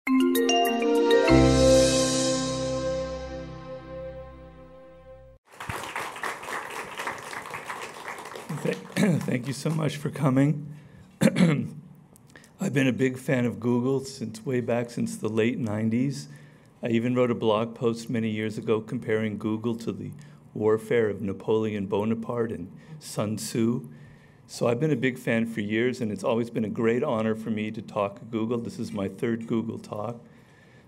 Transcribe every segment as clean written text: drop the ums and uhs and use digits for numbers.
Thank you so much for coming. I've been a big fan of Google since way back since the late 90s. I even wrote a blog post many years ago comparing Google to the warfare of Napoleon Bonaparte and Sun Tzu. So I've been a big fan for years, and it's always been a great honor for me to talk at Google. This is my third Google talk.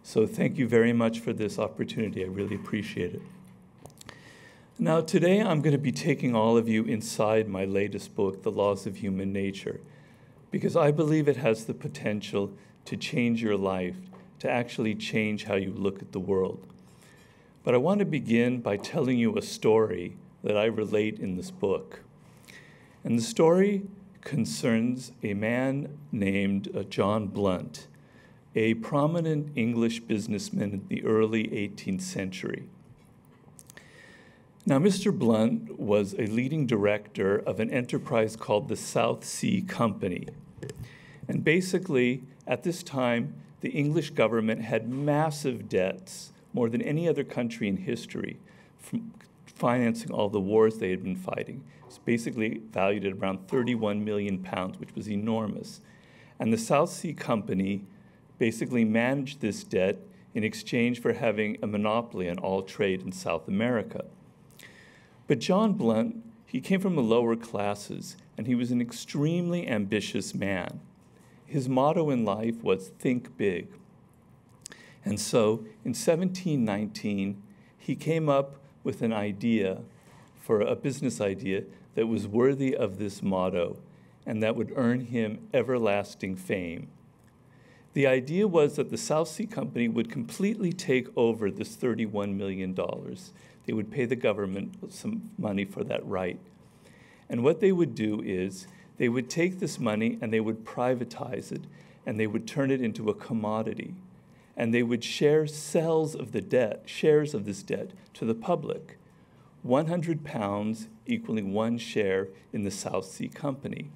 So thank you very much for this opportunity. I really appreciate it. Now, today I'm going to be taking all of you inside my latest book, The Laws of Human Nature, because I believe it has the potential to change your life, to actually change how you look at the world. But I want to begin by telling you a story that I relate in this book. And the story concerns a man named John Blunt, a prominent English businessman in the early 18th century. Now, Mr. Blunt was a leading director of an enterprise called the South Sea Company. And basically, at this time, the English government had massive debts, more than any other country in history, from financing all the wars they had been fighting. It's basically valued at around 31 million pounds, which was enormous. And the South Sea Company basically managed this debt in exchange for having a monopoly on all trade in South America. But John Blunt, he came from the lower classes, and he was an extremely ambitious man. His motto in life was think big. And so in 1719, he came up with an idea for a business idea that was worthy of this motto and that would earn him everlasting fame. The idea was that the South Sea Company would completely take over this $31 million. They would pay the government some money for that right. And what they would do is they would take this money and they would privatize it, and they would turn it into a commodity. And they would share shares of this debt to the public. 100 pounds equaling one share in the South Sea Company.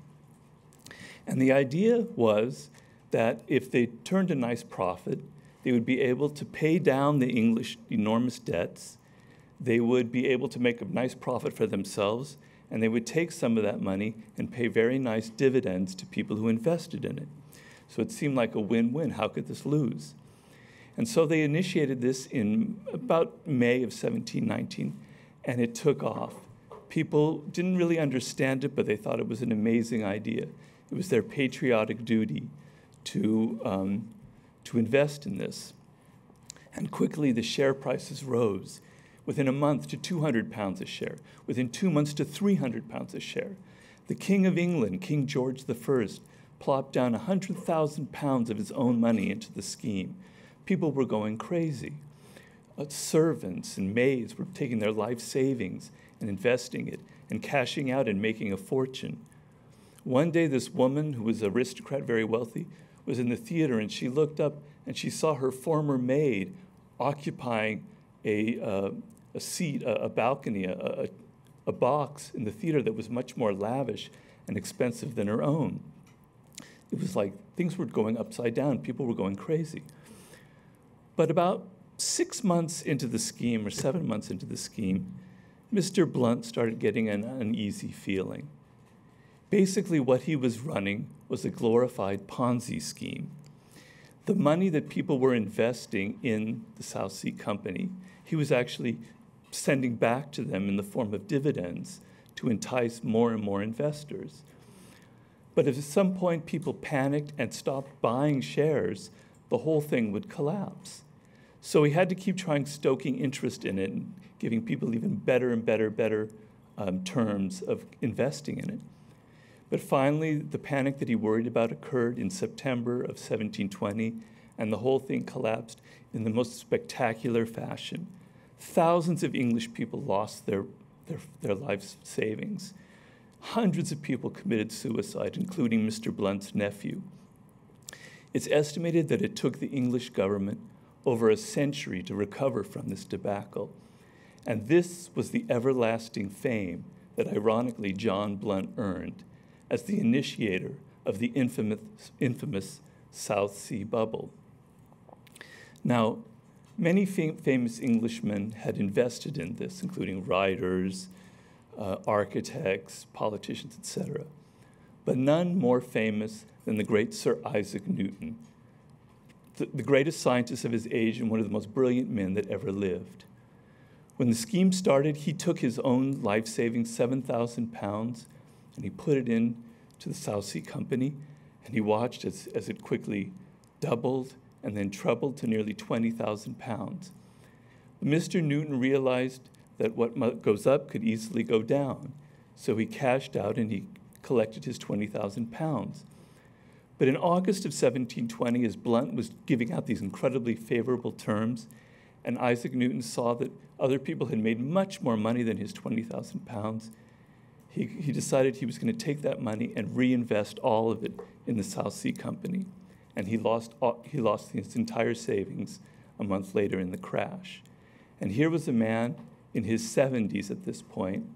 And the idea was that if they turned a nice profit, they would be able to pay down the English enormous debts. They would be able to make a nice profit for themselves, and they would take some of that money and pay very nice dividends to people who invested in it. So it seemed like a win-win. How could this lose? And so they initiated this in about May of 1719, and it took off. People didn't really understand it, but they thought it was an amazing idea. It was their patriotic duty to invest in this. And quickly the share prices rose. Within a month to 200 pounds a share. Within 2 months to 300 pounds a share. The King of England, King George I, plopped down 100,000 pounds of his own money into the scheme. People were going crazy. Servants and maids were taking their life savings and investing it and cashing out and making a fortune. One day, this woman, who was an aristocrat, very wealthy, was in the theater, and she looked up and she saw her former maid occupying a seat, a balcony, a box in the theater that was much more lavish and expensive than her own. It was like things were going upside down. People were going crazy. But about 6 months into the scheme, or 7 months into the scheme, Mr. Blunt started getting an uneasy feeling. Basically, what he was running was a glorified Ponzi scheme. The money that people were investing in the South Sea Company, he was actually sending back to them in the form of dividends to entice more and more investors. But if at some point people panicked and stopped buying shares, the whole thing would collapse. So he had to keep trying stoking interest in it and giving people even better and better terms of investing in it. But finally, the panic that he worried about occurred in September of 1720, and the whole thing collapsed in the most spectacular fashion. Thousands of English people lost their life savings. Hundreds of people committed suicide, including Mr. Blunt's nephew. It's estimated that it took the English government over a century to recover from this debacle. And this was the everlasting fame that, ironically, John Blunt earned as the initiator of the infamous South Sea bubble. Now, many famous Englishmen had invested in this, including writers, architects, politicians, etc., but none more famous than the great Sir Isaac Newton, the greatest scientist of his age and one of the most brilliant men that ever lived. When the scheme started, he took his own life-saving £7,000 and he put it in to the South Sea Company, and he watched as it quickly doubled and then trebled to nearly £20,000. Mr. Newton realized that what goes up could easily go down, so he cashed out and he collected his £20,000. But in August of 1720, as Blunt was giving out these incredibly favorable terms, and Isaac Newton saw that other people had made much more money than his £20,000, he decided he was going to take that money and reinvest all of it in the South Sea Company. And he lost his entire savings a month later in the crash. And here was a man in his 70s at this point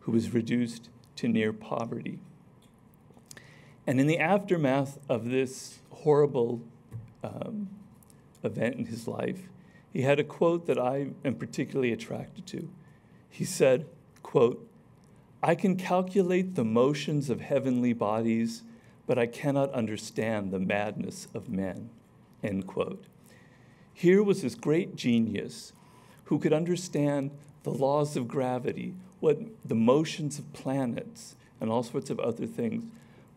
who was reduced to near poverty. And in the aftermath of this horrible event in his life, he had a quote that I am particularly attracted to. He said, quote, "I can calculate the motions of heavenly bodies, but I cannot understand the madness of men," end quote. Here was this great genius who could understand the laws of gravity, the motions of planets, and all sorts of other things.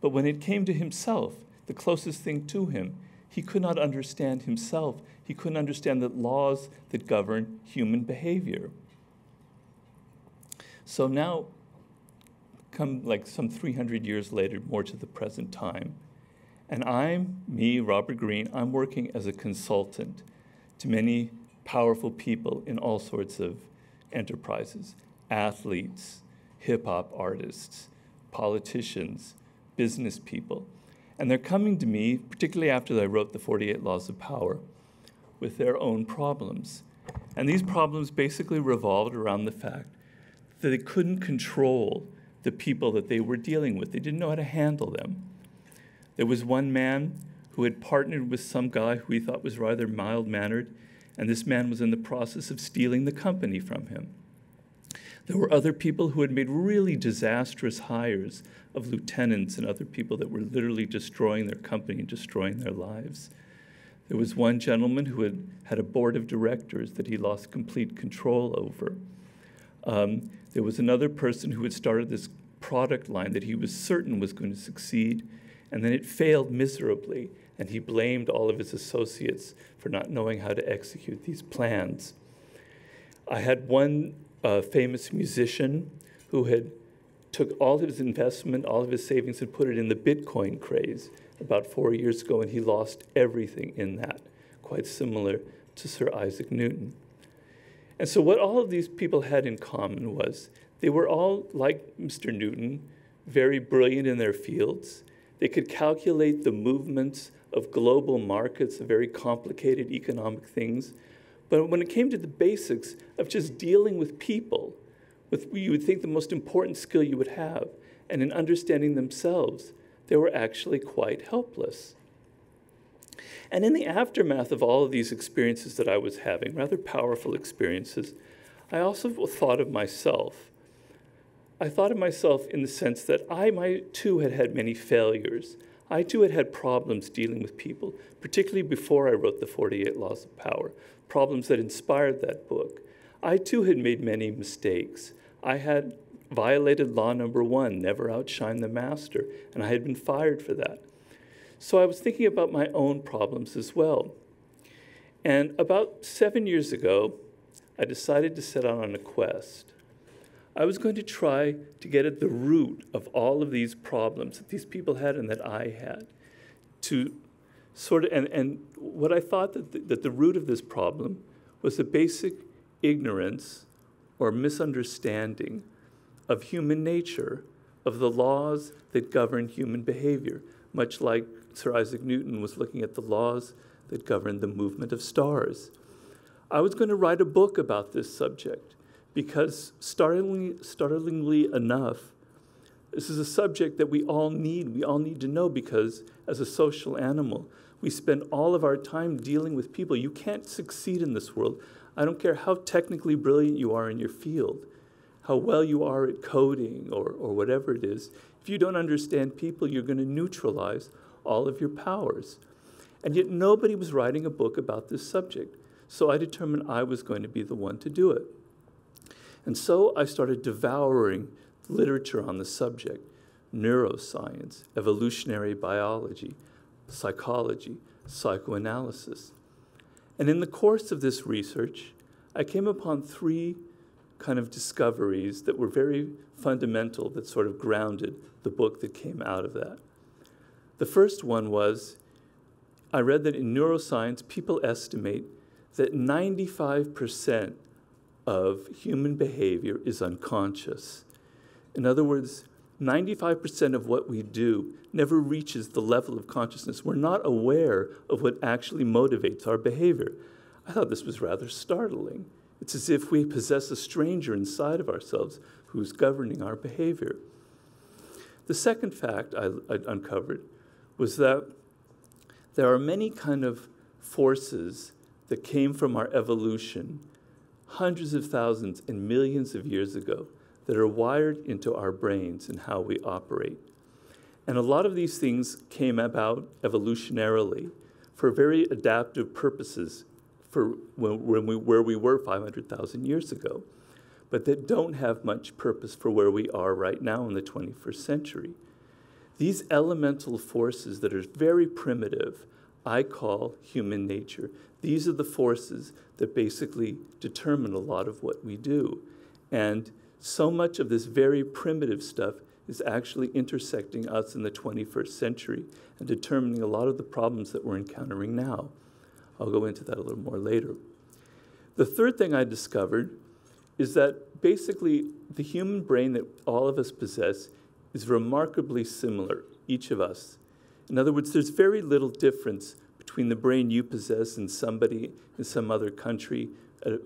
But when it came to himself, the closest thing to him, he could not understand himself. He couldn't understand the laws that govern human behavior. So now, come like some 300 years later, more to the present time, and Robert Greene, I'm working as a consultant to many powerful people in all sorts of enterprises, athletes, hip-hop artists, politicians, business people. And they're coming to me, particularly after I wrote the 48 Laws of Power, with their own problems. And these problems basically revolved around the fact that they couldn't control the people that they were dealing with. They didn't know how to handle them. There was one man who had partnered with some guy who he thought was rather mild-mannered, and this man was in the process of stealing the company from him. There were other people who had made really disastrous hires of lieutenants and other people that were literally destroying their company and destroying their lives. There was one gentleman who had a board of directors that he lost complete control over. There was another person who had started this product line that he was certain was going to succeed, and then it failed miserably, and he blamed all of his associates for not knowing how to execute these plans. I had one famous musician who had took all his investment, all of his savings, and put it in the Bitcoin craze about 4 years ago, and he lost everything in that, quite similar to Sir Isaac Newton. And so what all of these people had in common was they were all, like Mr. Newton, very brilliant in their fields. They could calculate the movements of global markets, of very complicated economic things. But when it came to the basics of just dealing with people, with you would think the most important skill you would have, and in understanding themselves, they were actually quite helpless. And in the aftermath of all of these experiences that I was having, rather powerful experiences, I also thought of myself. I thought of myself in the sense that I too had had many failures. I too had had problems dealing with people, particularly before I wrote the 48 Laws of Power, problems that inspired that book. I too had made many mistakes. I had violated law number 1, never outshine the master, and I had been fired for that. So I was thinking about my own problems as well. And about 7 years ago, I decided to set out on a quest. I was going to try to get at the root of all of these problems that these people had and that I had. To sort of, and what I thought that the root of this problem was the basic ignorance or misunderstanding of human nature, of the laws that govern human behavior, much like Sir Isaac Newton was looking at the laws that govern the movement of stars. I was going to write a book about this subject because, startlingly enough, this is a subject that we all need to know because, as a social animal, We spend all of our time dealing with people. You can't succeed in this world. I don't care how technically brilliant you are in your field, how well you are at coding or whatever it is. If you don't understand people, you're going to neutralize all of your powers. And yet nobody was writing a book about this subject. So I determined I was going to be the one to do it. And so I started devouring literature on the subject: neuroscience, evolutionary biology, psychology, psychoanalysis. And in the course of this research, I came upon three kind of discoveries that were very fundamental, that sort of grounded the book that came out of that. The first one was, I read that in neuroscience, people estimate that 95% of human behavior is unconscious. In other words, 95% of what we do never reaches the level of consciousness. We're not aware of what actually motivates our behavior. I thought this was rather startling. It's as if we possess a stranger inside of ourselves who's governing our behavior. The second fact I uncovered was that there are many kind of forces that came from our evolution hundreds of thousands and millions of years ago that are wired into our brains and how we operate. And a lot of these things came about evolutionarily for very adaptive purposes for where we were 500,000 years ago, but that don't have much purpose for where we are right now in the 21st century. These elemental forces that are very primitive, I call human nature. These are the forces that basically determine a lot of what we do. And so much of this very primitive stuff is actually intersecting us in the 21st century and determining a lot of the problems that we're encountering now. I'll go into that a little more later. The third thing I discovered is that basically the human brain that all of us possess is remarkably similar, each of us. In other words, there's very little difference between the brain you possess and somebody in some other country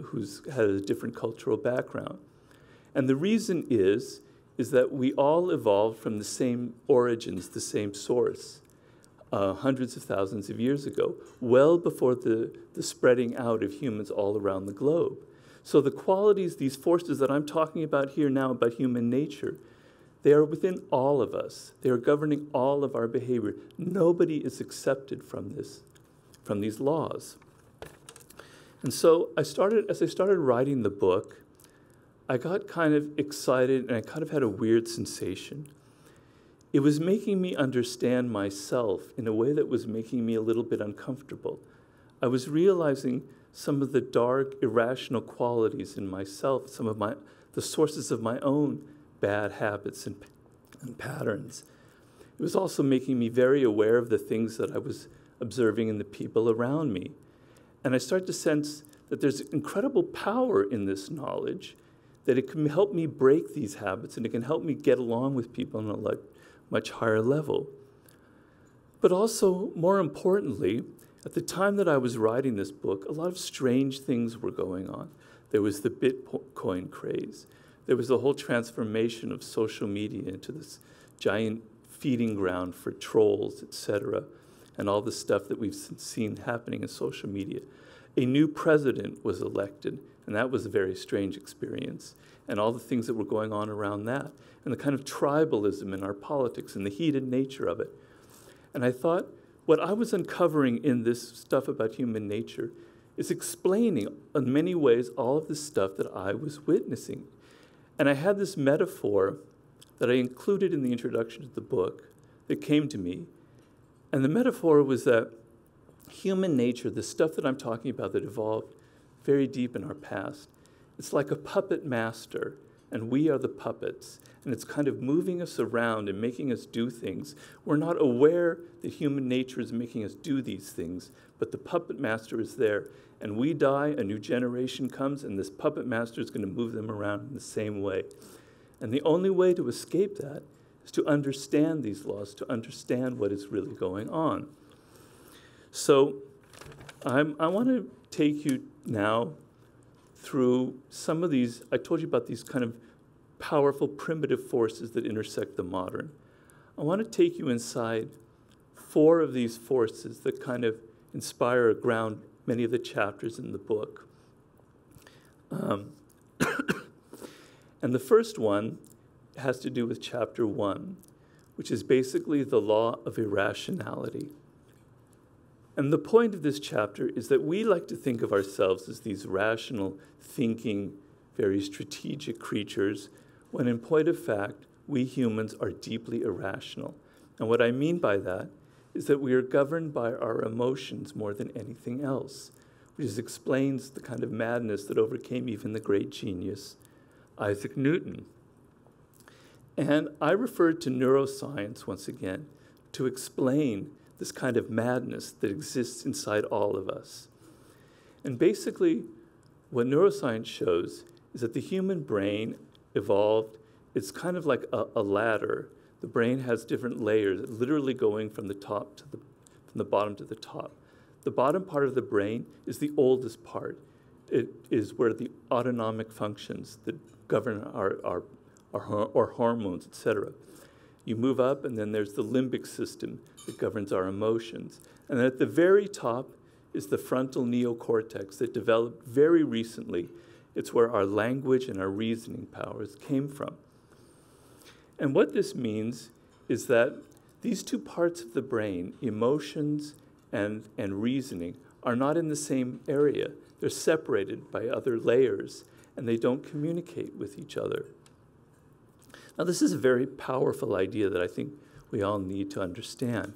who's had a different cultural background. And the reason is that we all evolved from the same origins, the same source, hundreds of thousands of years ago, well before the spreading out of humans all around the globe. So the qualities, these forces that I'm talking about here now about human nature, they are within all of us. They are governing all of our behavior. Nobody is accepted from these laws. And so as I started writing the book, I got kind of excited and I kind of had a weird sensation. It was making me understand myself in a way that was making me a little bit uncomfortable. I was realizing some of the dark, irrational qualities in myself, some of the sources of my own bad habits and patterns. It was also making me very aware of the things that I was observing in the people around me. And I started to sense that there's incredible power in this knowledge, that it can help me break these habits and it can help me get along with people on a much higher level. But also, more importantly, at the time that I was writing this book, a lot of strange things were going on. There was the Bitcoin craze. There was the whole transformation of social media into this giant feeding ground for trolls, etc., and all the stuff that we've seen happening in social media. A new president was elected, and that was a very strange experience, and all the things that were going on around that, and the kind of tribalism in our politics and the heated nature of it. And I thought, what I was uncovering in this stuff about human nature is explaining, in many ways, all of the stuff that I was witnessing. And I had this metaphor that I included in the introduction to the book that came to me. And the metaphor was that human nature, the stuff that I'm talking about that evolved very deep in our past, it's like a puppet master, and we are the puppets. And it's kind of moving us around and making us do things. We're not aware that human nature is making us do these things, but the puppet master is there. And we die, a new generation comes, and this puppet master is going to move them around in the same way. And the only way to escape that is to understand these laws, to understand what is really going on. So I want to take you now through some of these. I told you about these kind of powerful primitive forces that intersect the modern. I want to take you inside 4 of these forces that kind of inspire or ground many of the chapters in the book. And the first one has to do with chapter 1, which is basically the law of irrationality. And the point of this chapter is that we like to think of ourselves as these rational, thinking, very strategic creatures, when in point of fact, we humans are deeply irrational. And what I mean by that is that we are governed by our emotions more than anything else, which explains the kind of madness that overcame even the great genius, Isaac Newton. And I referred to neuroscience once again to explain this kind of madness that exists inside all of us. And basically, what neuroscience shows is that the human brain evolved, it's kind of like a ladder. The brain has different layers, literally going from the top to from the bottom to the top. The bottom part of the brain is the oldest part. It is where the autonomic functions that govern our hormones, etc. You move up, and then there's the limbic system that governs our emotions. And then at the very top is the frontal neocortex that developed very recently. It's where our language and our reasoning powers came from. And what this means is that these 2 parts of the brain, emotions and reasoning, are not in the same area. They're separated by other layers, and they don't communicate with each other. Now, this is a very powerful idea that I think we all need to understand.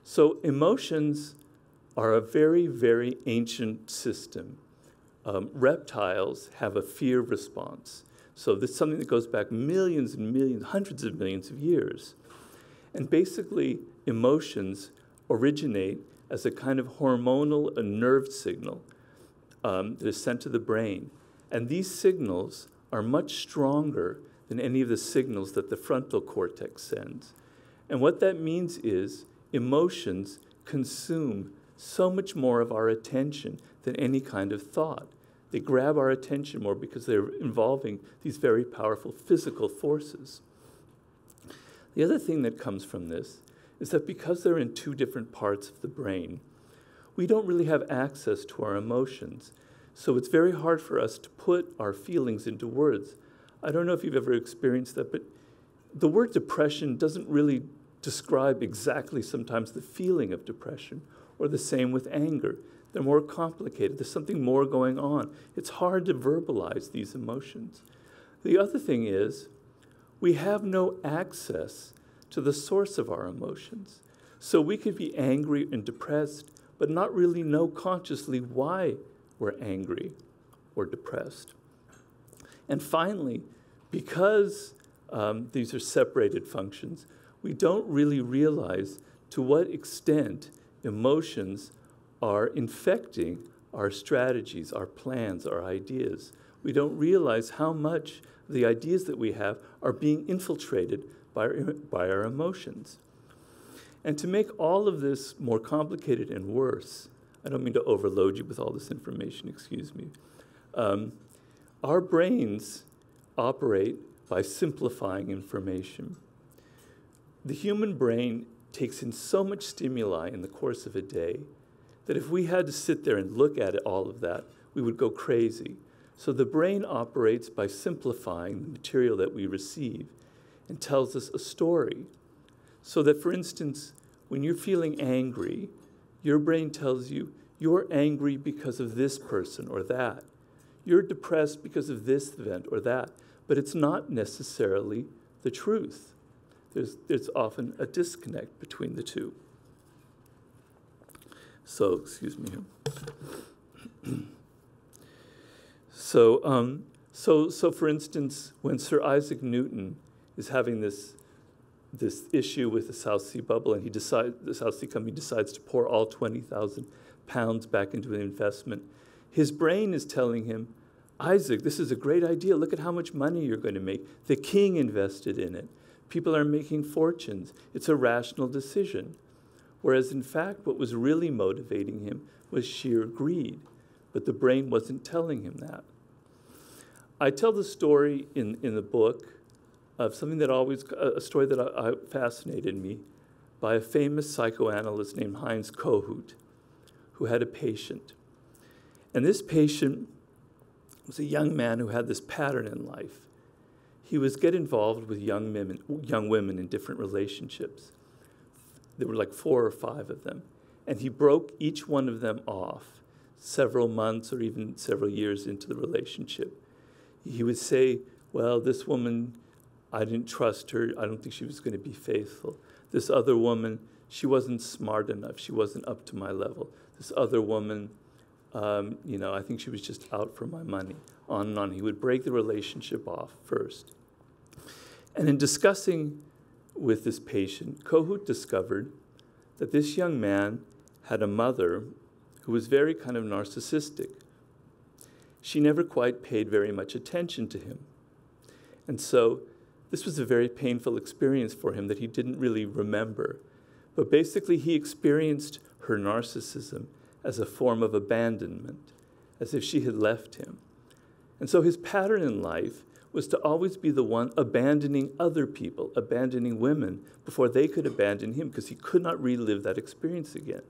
So emotions are a very, very ancient system. Reptiles have a fear response. So this is something that goes back millions and millions, hundreds of millions of years. And basically, emotions originate as a kind of hormonal nerve signal that is sent to the brain. And these signals are much stronger than any of the signals that the frontal cortex sends. And what that means is emotions consume so much more of our attention than any kind of thought. They grab our attention more because they're involving these very powerful physical forces. The other thing that comes from this is that because they're in 2 different parts of the brain, we don't really have access to our emotions. So it's very hard for us to put our feelings into words. I don't know if you've ever experienced that, but the word depression doesn't really describe exactly sometimes the feeling of depression, or the same with anger. They're more complicated. There's something more going on. It's hard to verbalize these emotions. The other thing is, we have no access to the source of our emotions. So we could be angry and depressed, but not really know consciously why we're angry or depressed. And finally, because these are separated functions, we don't really realize to what extent emotions are infecting our strategies, our plans, our ideas. We don't realize how much the ideas that we have are being infiltrated by our emotions. And to make all of this more complicated and worse, I don't mean to overload you with all this information, excuse me. Our brains operate by simplifying information. The human brain takes in so much stimuli in the course of a day that if we had to sit there and look at all of that, we would go crazy. So the brain operates by simplifying the material that we receive and tells us a story. So that, for instance, when you're feeling angry, your brain tells you, you're angry because of this person or that. You're depressed because of this event or that. But it's not necessarily the truth. There's often a disconnect between the two. So, excuse me. So for instance, when Sir Isaac Newton is having this issue with the South Sea bubble, and the South Sea Company decides to pour all 20,000 pounds back into an investment, his brain is telling him, Isaac, this is a great idea. Look at how much money you're going to make. The king invested in it. People are making fortunes. It's a rational decision. Whereas, in fact, what was really motivating him was sheer greed. But the brain wasn't telling him that. I tell the story in the book of something that a story that fascinated me. by a famous psychoanalyst named Heinz Kohut, who had a patient. And this patient was a young man who had this pattern in life. He was get involved with young women in different relationships. There were like 4 or 5 of them. And he broke each one of them off several months or even several years into the relationship. He would say, well, this woman, I didn't trust her. I don't think she was going to be faithful. This other woman, she wasn't smart enough. She wasn't up to my level. This other woman, I think she was just out for my money. On and on. He would break the relationship off first. And in discussing with this patient, Kohut discovered that this young man had a mother who was very kind of narcissistic. She never quite paid very much attention to him. And so this was a very painful experience for him that he didn't really remember. But basically, he experienced her narcissism as a form of abandonment, as if she had left him. And so his pattern in life was to always be the one abandoning other people, abandoning women, before they could abandon him, because he could not relive that experience again.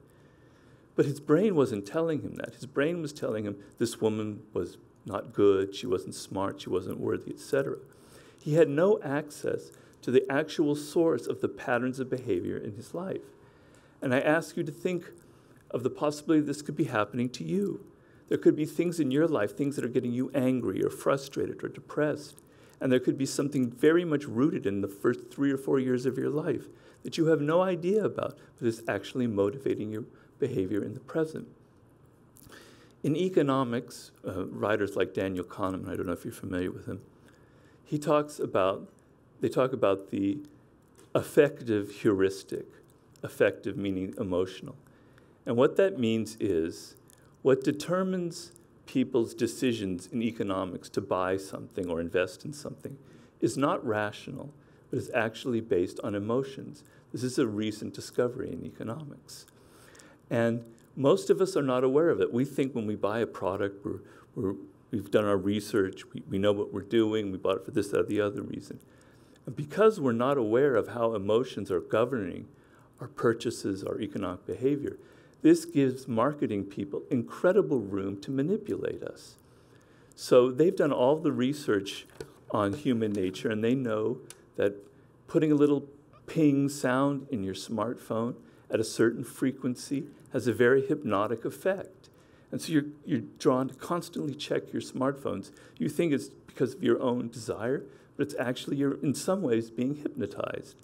But his brain wasn't telling him that. His brain was telling him this woman was not good, she wasn't smart, she wasn't worthy, etc. He had no access to the actual source of the patterns of behavior in his life. And I ask you to think of the possibility this could be happening to you. There could be things in your life, things that are getting you angry or frustrated or depressed. And there could be something very much rooted in the first 3 or 4 years of your life that you have no idea about, but is actually motivating your behavior in the present. In economics, writers like Daniel Kahneman, I don't know if you're familiar with him, they talk about the affective heuristic, affective meaning emotional. And what that means is what determines people's decisions in economics to buy something or invest in something is not rational, but is actually based on emotions. This is a recent discovery in economics. And most of us are not aware of it. We think when we buy a product, we've done our research, we know what we're doing, we bought it for this, that, or the other reason. And because we're not aware of how emotions are governing our purchases, our economic behavior, this gives marketing people incredible room to manipulate us. So they've done all the research on human nature, and they know that putting a little ping sound in your smartphone at a certain frequency has a very hypnotic effect. And so you're drawn to constantly check your smartphones. You think it's because of your own desire, but it's actually you're in some ways being hypnotized.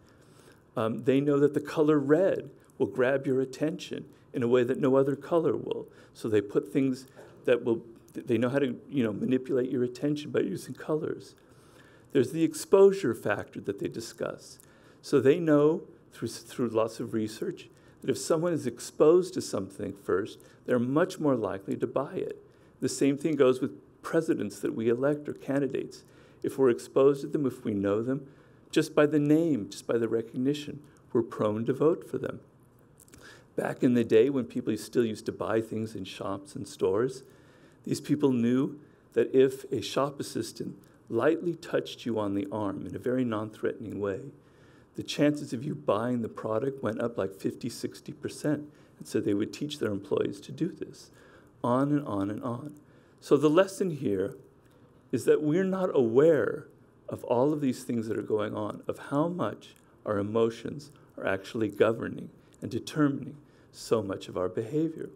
They know that the color red will grab your attention in a way that no other color will. So they put things that they know how to manipulate your attention by using colors. There's the exposure factor that they discuss. So they know through lots of research that if someone is exposed to something first, they're much more likely to buy it. The same thing goes with presidents that we elect or candidates. If we're exposed to them, if we know them, just by the name, just by the recognition, we're prone to vote for them. Back in the day when people still used to buy things in shops and stores, these people knew that if a shop assistant lightly touched you on the arm in a very non-threatening way, the chances of you buying the product went up like 50, 60%. And so they would teach their employees to do this, on and on and on. So the lesson here is that we're not aware of all of these things that are going on, of how much our emotions are actually governing and determining so much of our behavior.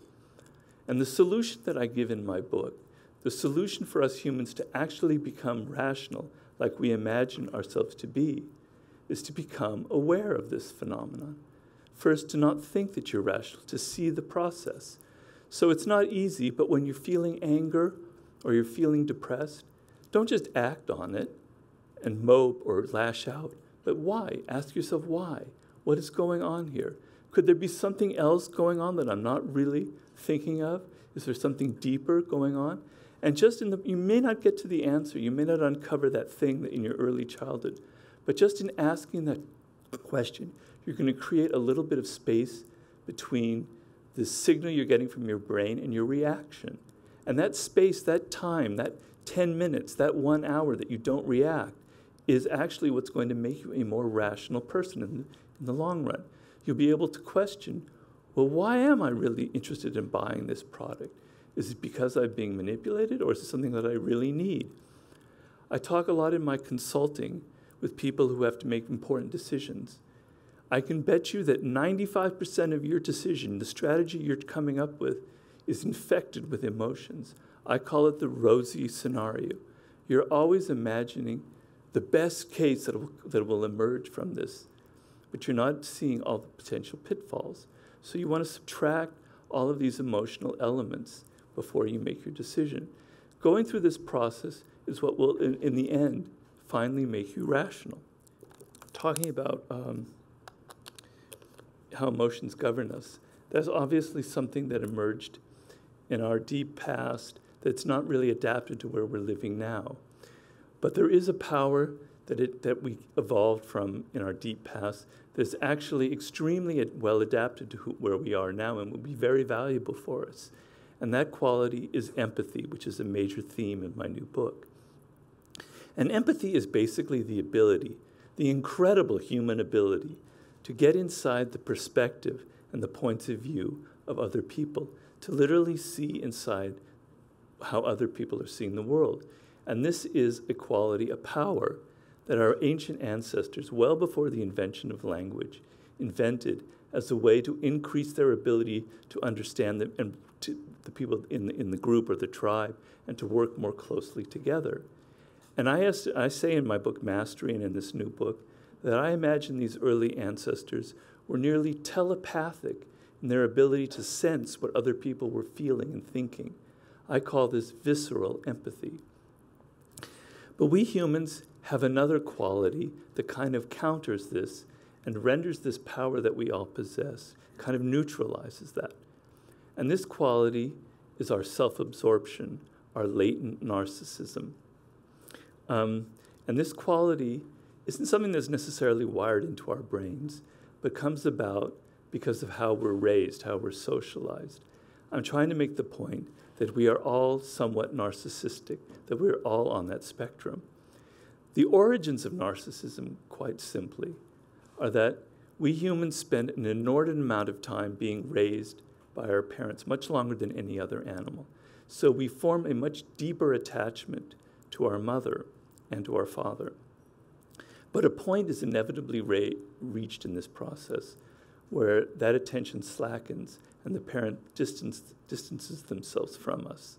And the solution that I give in my book, the solution for us humans to actually become rational like we imagine ourselves to be, is to become aware of this phenomenon. First, to not think that you're rational, to see the process. So it's not easy, but when you're feeling anger or you're feeling depressed, don't just act on it and mope or lash out, but why? Ask yourself why. What is going on here? Could there be something else going on that I'm not really thinking of? Is there something deeper going on? And just you may not get to the answer. You may not uncover that thing that in your early childhood. But just in asking that question, you're going to create a little bit of space between the signal you're getting from your brain and your reaction. And that space, that time, that 10 minutes, that 1 hour that you don't react is actually what's going to make you a more rational person in the long run. you'll be able to question, well, why am I really interested in buying this product? Is it because I'm being manipulated, or is it something that I really need? I talk a lot in my consulting with people who have to make important decisions. I can bet you that 95% of your decision, the strategy you're coming up with, is infected with emotions. I call it the rosy scenario. You're always imagining the best case that will emerge from this, but you're not seeing all the potential pitfalls. So you want to subtract all of these emotional elements before you make your decision. Going through this process is what will, in the end, finally make you rational. Talking about how emotions govern us, that's obviously something that emerged in our deep past that's not really adapted to where we're living now. But there is a power that we evolved from in our deep past that's actually extremely well adapted to where we are now and will be very valuable for us. And that quality is empathy, which is a major theme in my new book. And empathy is basically the ability, the incredible human ability, to get inside the perspective and the points of view of other people, to literally see inside how other people are seeing the world. And this is a quality, a power, that our ancient ancestors, well before the invention of language, invented as a way to increase their ability to understand them and to the people in the group or the tribe, and to work more closely together. And I say in my book, Mastery, and in this new book, that I imagine these early ancestors were nearly telepathic in their ability to sense what other people were feeling and thinking. I call this visceral empathy. But we humans have another quality that kind of counters this and renders this power that we all possess, kind of neutralizes that. And this quality is our self-absorption, our latent narcissism. And this quality isn't something that's necessarily wired into our brains, but comes about because of how we're raised, how we're socialized. I'm trying to make the point that we are all somewhat narcissistic, that we're all on that spectrum. The origins of narcissism, quite simply, are that we humans spend an inordinate amount of time being raised by our parents, much longer than any other animal. So we form a much deeper attachment to our mother and to our father. But a point is inevitably reached in this process where that attention slackens and the parent distances themselves from us.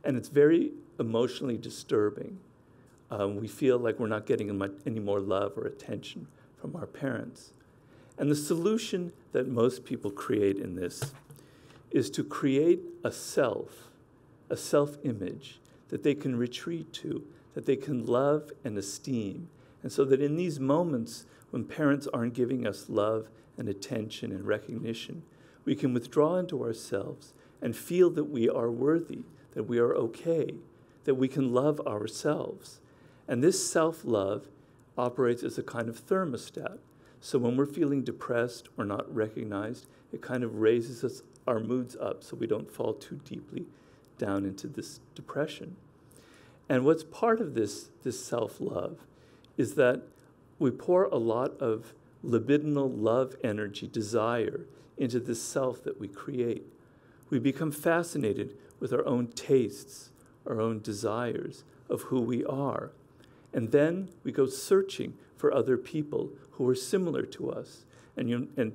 And it's very emotionally disturbing. We feel like we're not getting any more love or attention from our parents. And the solution that most people create in this is to create a self-image that they can retreat to, that they can love and esteem. And so that in these moments when parents aren't giving us love and attention and recognition, we can withdraw into ourselves and feel that we are worthy, that we are okay, that we can love ourselves. And this self-love operates as a kind of thermostat. So when we're feeling depressed or not recognized, it kind of raises our moods up so we don't fall too deeply down into this depression. And what's part of this self-love is that we pour a lot of libidinal love energy, desire, into this self that we create. We become fascinated with our own tastes, our own desires of who we are. And then we go searching for other people who are similar to us. And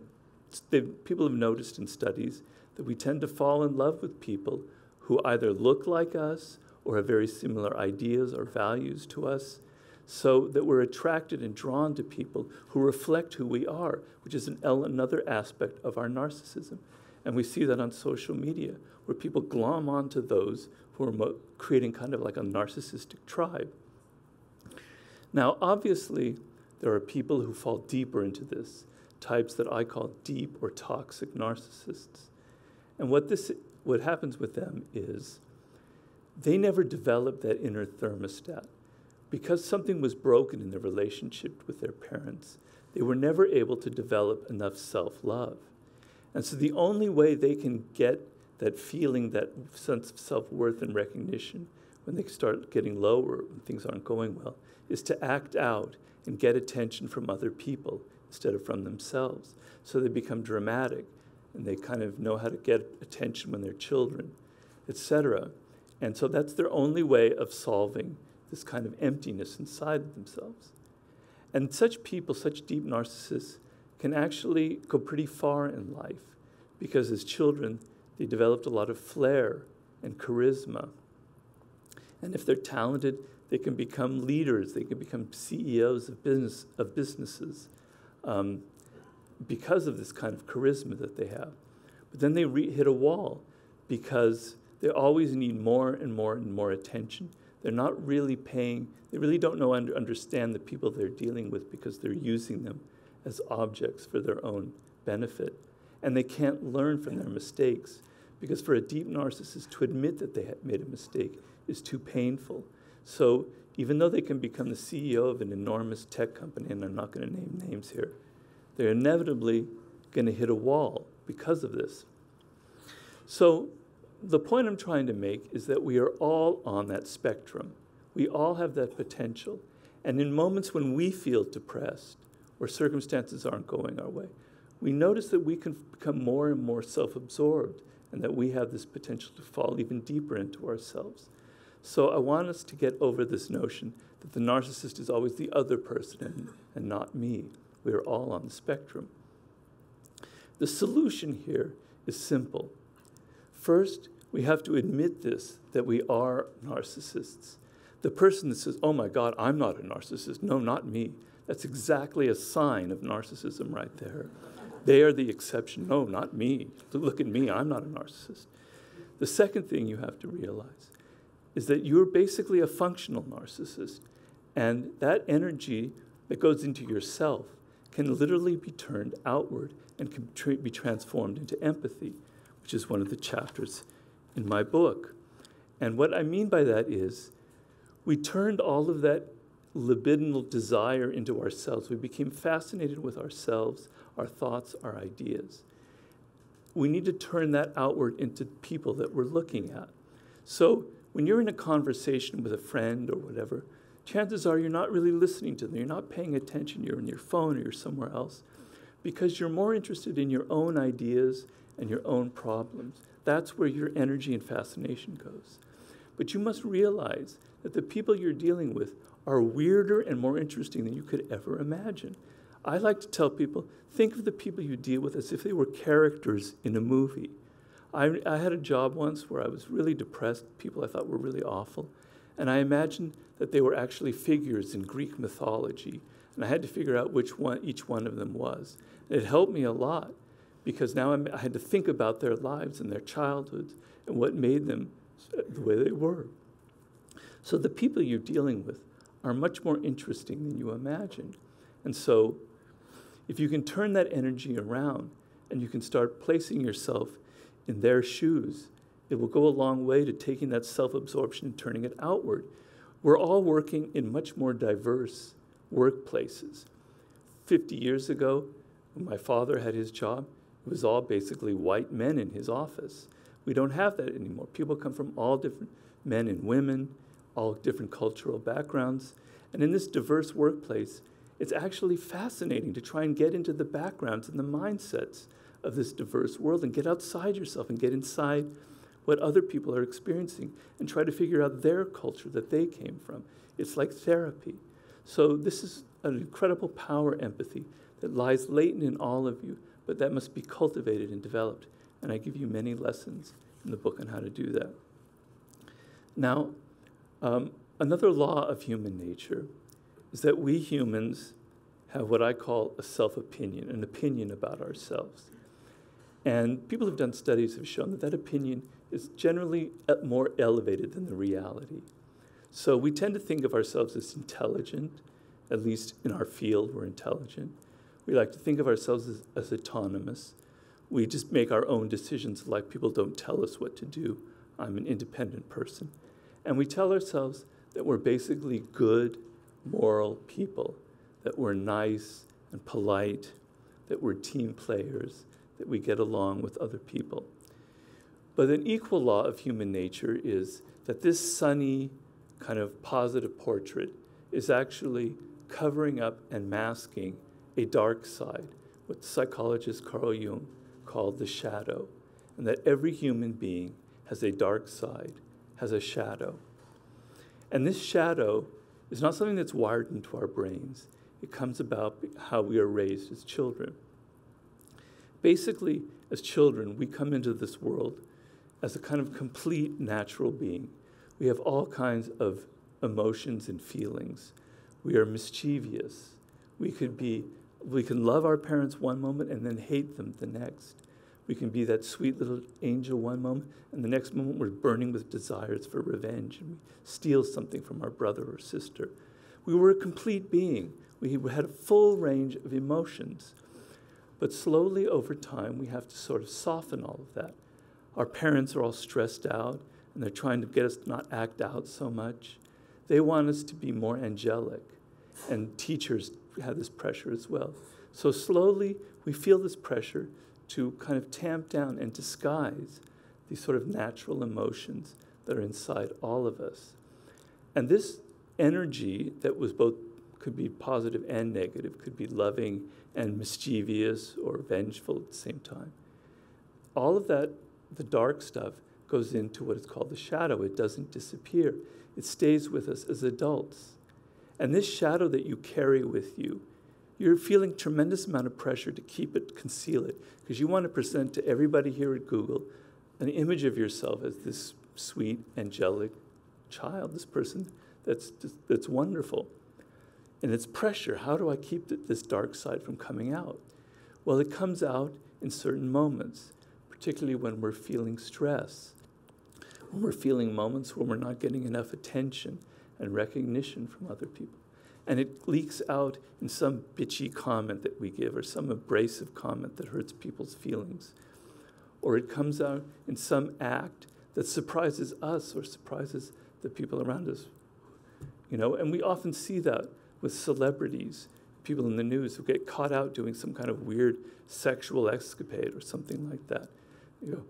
people have noticed in studies that we tend to fall in love with people who either look like us or have very similar ideas or values to us, so that we're attracted and drawn to people who reflect who we are, which is another aspect of our narcissism. And we see that on social media, where people glom onto those who are creating kind of like a narcissistic tribe. Now, obviously, there are people who fall deeper into this, types that I call deep or toxic narcissists. And what happens with them is they never develop that inner thermostat. Because something was broken in their relationship with their parents, they were never able to develop enough self-love. And so the only way they can get that feeling, that sense of self-worth and recognition when they start getting lower, when things aren't going well, is to act out and get attention from other people, instead of from themselves. So they become dramatic, and they kind of know how to get attention when they're children, etc. And so that's their only way of solving this kind of emptiness inside of themselves. And such people, such deep narcissists, can actually go pretty far in life, because as children, they developed a lot of flair and charisma. And if they're talented, they can become leaders, they can become CEOs of businesses because of this kind of charisma that they have. But then they hit a wall, because they always need more and more and more attention. They're not really paying, they really don't know understand the people they're dealing with, because they're using them as objects for their own benefit. And they can't learn from their mistakes, because for a deep narcissist to admit that they made a mistake is too painful. So even though they can become the CEO of an enormous tech company, and I'm not going to name names here, they're inevitably going to hit a wall because of this. So the point I'm trying to make is that we are all on that spectrum. We all have that potential. And in moments when we feel depressed, or circumstances aren't going our way, we notice that we can become more and more self-absorbed, and that we have this potential to fall even deeper into ourselves. So I want us to get over this notion that the narcissist is always the other person and not me. We are all on the spectrum. The solution here is simple. First, we have to admit this, that we are narcissists. The person that says, oh my God, I'm not a narcissist. No, not me. That's exactly a sign of narcissism right there. They are the exception. No, not me. Look at me, I'm not a narcissist. The second thing you have to realize is that you're basically a functional narcissist. And that energy that goes into yourself can literally be turned outward and can be transformed into empathy, which is one of the chapters in my book. And what I mean by that is we turned all of that libidinal desire into ourselves. We became fascinated with ourselves, our thoughts, our ideas. We need to turn that outward into people that we're looking at. So when you're in a conversation with a friend or whatever, chances are you're not really listening to them. You're not paying attention. You're on your phone or you're somewhere else, because you're more interested in your own ideas and your own problems. That's where your energy and fascination goes. But you must realize that the people you're dealing with are weirder and more interesting than you could ever imagine. I like to tell people, think of the people you deal with as if they were characters in a movie. I had a job once where I was really depressed, people I thought were really awful, and I imagined that they were actually figures in Greek mythology, and I had to figure out which one each one of them was. And it helped me a lot, because now I had to think about their lives and their childhoods and what made them the way they were. So the people you're dealing with are much more interesting than you imagine. And so if you can turn that energy around and you can start placing yourself in their shoes, it will go a long way to taking that self-absorption and turning it outward. We're all working in much more diverse workplaces. 50 years ago, when my father had his job, it was all basically white men in his office. We don't have that anymore. People come from all different men and women, all different cultural backgrounds. And in this diverse workplace, it's actually fascinating to try and get into the backgrounds and the mindsets of this diverse world and get outside yourself and get inside what other people are experiencing and try to figure out their culture that they came from. It's like therapy. So this is an incredible power empathy that lies latent in all of you, but that must be cultivated and developed. And I give you many lessons in the book on how to do that. Now, another law of human nature is that we humans have what I call a self-opinion, an opinion about ourselves. And people who've done studies have shown that that opinion is generally more elevated than the reality. So we tend to think of ourselves as intelligent, at least in our field we're intelligent. We like to think of ourselves as autonomous. We just make our own decisions, like people don't tell us what to do. I'm an independent person. And we tell ourselves that we're basically good, moral people, that we're nice and polite, that we're team players, that we get along with other people. But an equal law of human nature is that this sunny, kind of positive portrait is actually covering up and masking a dark side, what the psychologist Carl Jung called the shadow, and that every human being has a dark side, has a shadow. And this shadow is not something that's wired into our brains. It comes about how we are raised as children. Basically, as children, we come into this world as a kind of complete natural being. We have all kinds of emotions and feelings. We are mischievous. We can love our parents one moment and then hate them the next. We can be that sweet little angel one moment, and the next moment we're burning with desires for revenge, and we steal something from our brother or sister. We were a complete being. We had a full range of emotions. But slowly over time, we have to sort of soften all of that. Our parents are all stressed out, and they're trying to get us to not act out so much. They want us to be more angelic, and teachers have this pressure as well. So slowly, we feel this pressure to kind of tamp down and disguise these sort of natural emotions that are inside all of us. And this energy that was both, could be positive and negative, could be loving and mischievous or vengeful at the same time. All of that, the dark stuff, goes into what is called the shadow. It doesn't disappear. It stays with us as adults. And this shadow that you carry with you, you're feeling tremendous amount of pressure to keep it, conceal it, because you want to present to everybody here at Google an image of yourself as this sweet, angelic child, this person that's wonderful. And it's pressure. How do I keep this dark side from coming out? Well, it comes out in certain moments, particularly when we're feeling stress, when we're feeling moments when we're not getting enough attention and recognition from other people. And it leaks out in some bitchy comment that we give or some abrasive comment that hurts people's feelings. Or it comes out in some act that surprises us or surprises the people around us. You know, and we often see that with celebrities, people in the news who get caught out doing some kind of weird sexual escapade or something like that. You go,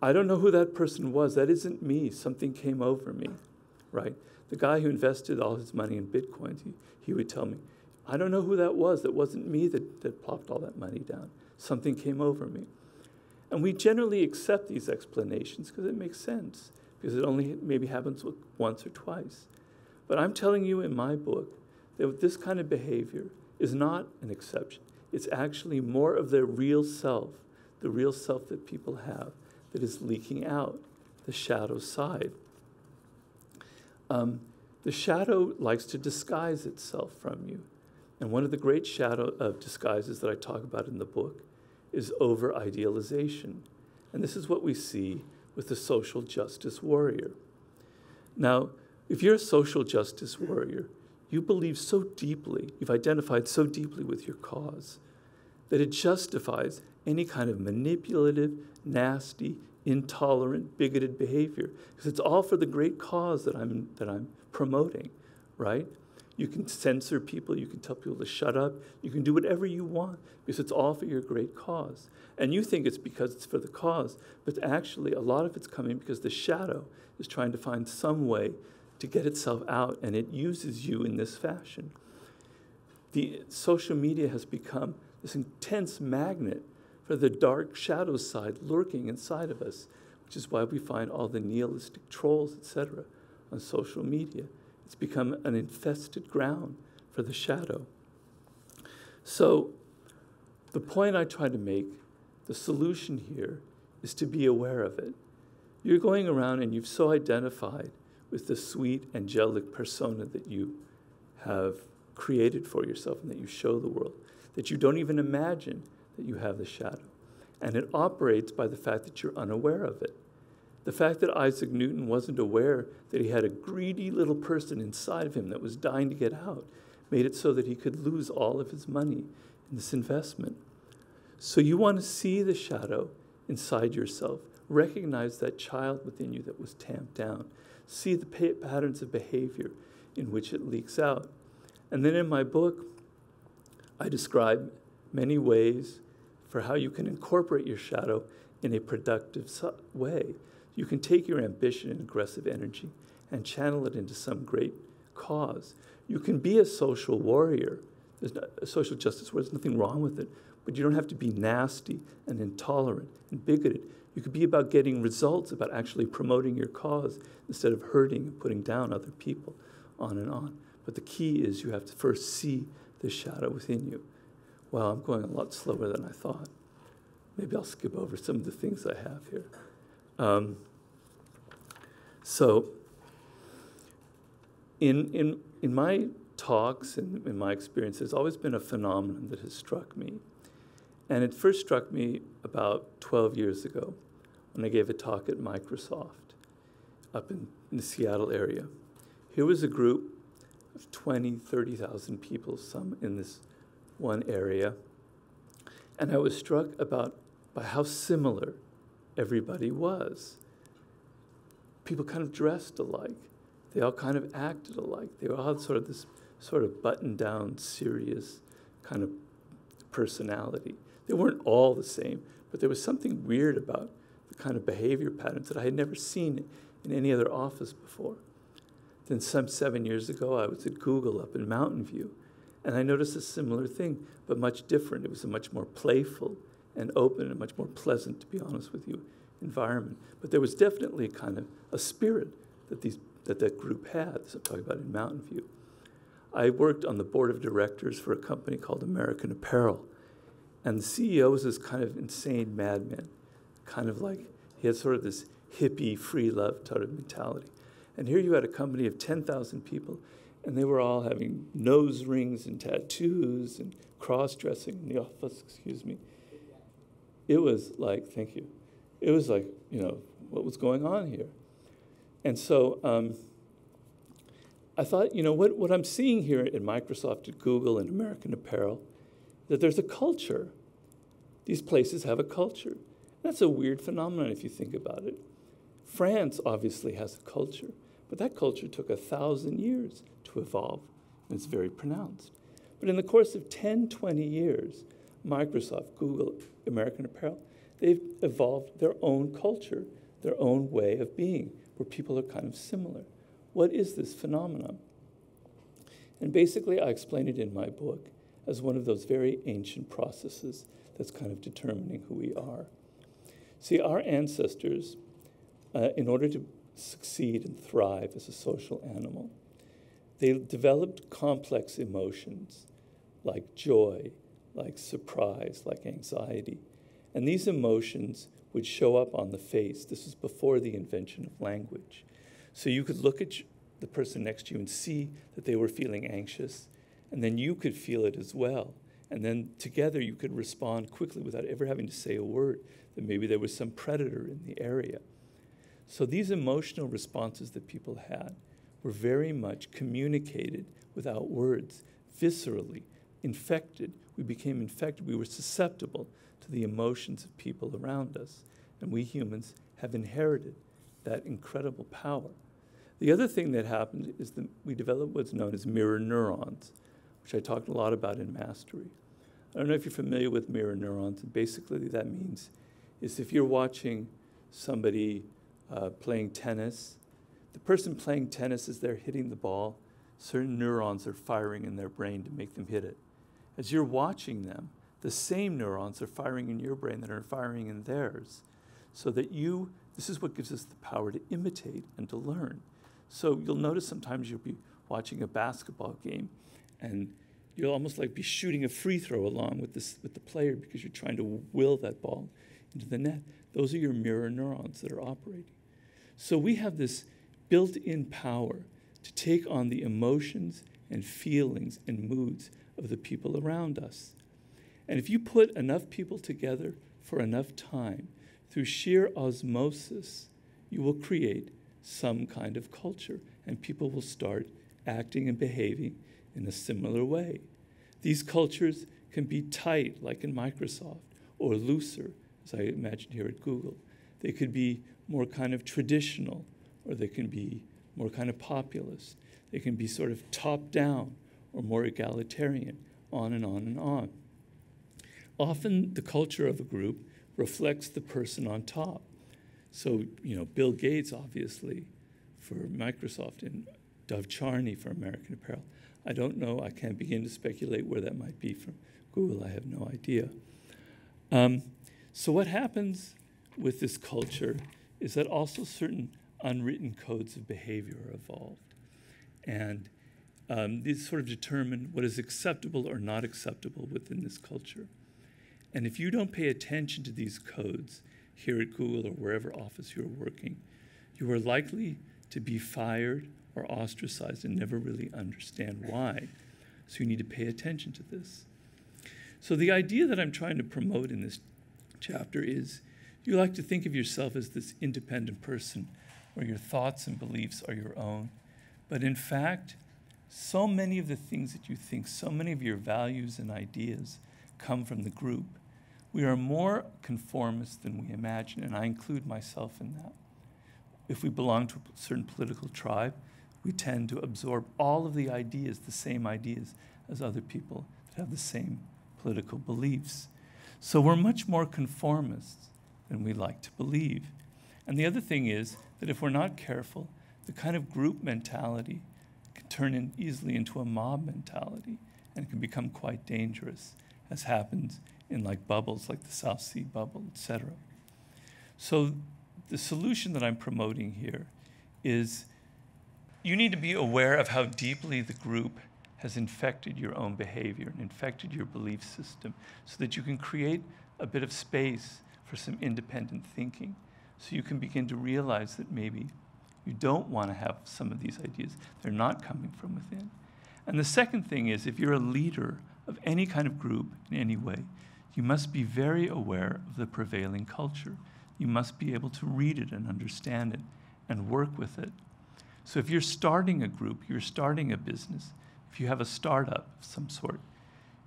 I don't know who that person was. That isn't me. Something came over me, right? The guy who invested all his money in Bitcoin, he would tell me, I don't know who that was. That wasn't me that plopped all that money down. Something came over me. And we generally accept these explanations because it makes sense, because it only maybe happens once or twice. But I'm telling you in my book that this kind of behavior is not an exception. It's actually more of the real self that people have that is leaking out, the shadow side. The shadow likes to disguise itself from you. And one of the great shadow of disguises that I talk about in the book is over-idealization. And this is what we see with the social justice warrior. Now, if you're a social justice warrior, you believe so deeply, you've identified so deeply with your cause, that it justifies any kind of manipulative, nasty, intolerant, bigoted behavior, because it's all for the great cause that I'm promoting, right? You can censor people, you can tell people to shut up, you can do whatever you want, because it's all for your great cause. And you think it's because it's for the cause, but actually a lot of it's coming because the shadow is trying to find some way to get itself out, and it uses you in this fashion. The social media has become this intense magnet for the dark shadow side lurking inside of us, which is why we find all the nihilistic trolls, etc., on social media. It's become an infested ground for the shadow. So the point I try to make, the solution here, is to be aware of it. You're going around and you've so identified with the sweet, angelic persona that you have created for yourself and that you show the world, that you don't even imagine that you have the shadow. And it operates by the fact that you're unaware of it. The fact that Isaac Newton wasn't aware that he had a greedy little person inside of him that was dying to get out made it so that he could lose all of his money in this investment. So you want to see the shadow inside yourself, recognize that child within you that was tamped down, see the patterns of behavior in which it leaks out. And then in my book, I describe many ways for how you can incorporate your shadow in a productive way. You can take your ambition and aggressive energy and channel it into some great cause. You can be a social warrior There's a social justice where there's nothing wrong with it, but you don't have to be nasty and intolerant and bigoted. You could be about getting results, about actually promoting your cause instead of hurting and putting down other people, on and on. But the key is you have to first see the shadow within you. Wow, I'm going a lot slower than I thought. Maybe I'll skip over some of the things I have here. So in my talks and in my experience, there's always been a phenomenon that has struck me. And it first struck me about 12 years ago when I gave a talk at Microsoft up in the Seattle area. Here was a group of 20, 30,000 people, some in this one area. And I was struck by how similar everybody was. People kind of dressed alike. They all kind of acted alike. They all had sort of this sort of buttoned-down, serious kind of personality. They weren't all the same, but there was something weird about the kind of behavior patterns that I had never seen in any other office before. Then some 7 years ago, I was at Google up in Mountain View, and I noticed a similar thing, but much different. It was a much more playful and open and much more pleasant, to be honest with you, environment. But there was definitely kind of a spirit that group had. So I'm talking about in Mountain View. I worked on the board of directors for a company called American Apparel. And the CEO was this kind of insane madman, kind of like, he had sort of this hippie, free love type of mentality. And here you had a company of 10,000 people, and they were all having nose rings and tattoos and cross-dressing in the office, excuse me. It was like, thank you. It was like, what was going on here? And so I thought, what I'm seeing here at Microsoft, at Google, and American Apparel, that there's a culture. These places have a culture. That's a weird phenomenon if you think about it. France obviously has a culture, but that culture took 1,000 years to evolve, and it's very pronounced. But in the course of 10, 20 years, Microsoft, Google, American Apparel, they've evolved their own culture, their own way of being, where people are kind of similar. What is this phenomenon? And basically, I explain it in my book as one of those very ancient processes that's kind of determining who we are. See, our ancestors, in order to succeed and thrive as a social animal, they developed complex emotions like joy, like surprise, like anxiety. And these emotions would show up on the face. This was before the invention of language. So you could look at the person next to you and see that they were feeling anxious, and then you could feel it as well. And then together you could respond quickly without ever having to say a word, that maybe there was some predator in the area. So these emotional responses that people had were very much communicated without words, viscerally, infected. We became infected. We were susceptible to the emotions of people around us. And we humans have inherited that incredible power. The other thing that happened is that we developed what's known as mirror neurons, which I talked a lot about in Mastery. I don't know if you're familiar with mirror neurons, and basically that means is if you're watching somebody playing tennis, the person playing tennis, as they're hitting the ball, certain neurons are firing in their brain to make them hit it. As you're watching them, the same neurons are firing in your brain that are firing in theirs, so that this is what gives us the power to imitate and to learn. So you'll notice sometimes you'll be watching a basketball game, and you'll almost like be shooting a free throw along with the player because you're trying to will that ball into the net. Those are your mirror neurons that are operating. So we have this built-in power to take on the emotions and feelings and moods of the people around us. And if you put enough people together for enough time, through sheer osmosis, you will create some kind of culture, and people will start acting and behaving in a similar way. These cultures can be tight, like in Microsoft, or looser, as I imagine here at Google. They could be more kind of traditional, or they can be more kind of populist. They can be sort of top-down or more egalitarian, on and on and on. Often the culture of a group reflects the person on top. So, Bill Gates, obviously, for Microsoft, and Dov Charney for American Apparel. I don't know. I can't begin to speculate where that might be from Google. I have no idea. So what happens with this culture is that also certain unwritten codes of behavior are evolved. And these sort of determine what is acceptable or not acceptable within this culture. And if you don't pay attention to these codes here at Google or wherever office you're working, you are likely to be fired or ostracized and never really understand why. So you need to pay attention to this. So the idea that I'm trying to promote in this chapter is you like to think of yourself as this independent person where your thoughts and beliefs are your own. But in fact, so many of the things that you think, so many of your values and ideas come from the group. We are more conformist than we imagine, and I include myself in that. If we belong to a certain political tribe, we tend to absorb all of the ideas, the same ideas, as other people that have the same political beliefs. So we're much more conformists than we like to believe. And the other thing is that if we're not careful, the kind of group mentality can turn easily into a mob mentality, and it can become quite dangerous, as happens in like bubbles, like the South Sea bubble, etc. So the solution that I'm promoting here is you need to be aware of how deeply the group has infected your own behavior and infected your belief system so that you can create a bit of space for some independent thinking. So you can begin to realize that maybe you don't want to have some of these ideas. They're not coming from within. And the second thing is, if you're a leader of any kind of group in any way, you must be very aware of the prevailing culture. You must be able to read it and understand it and work with it. So if you're starting a group, you're starting a business, if you have a startup of some sort,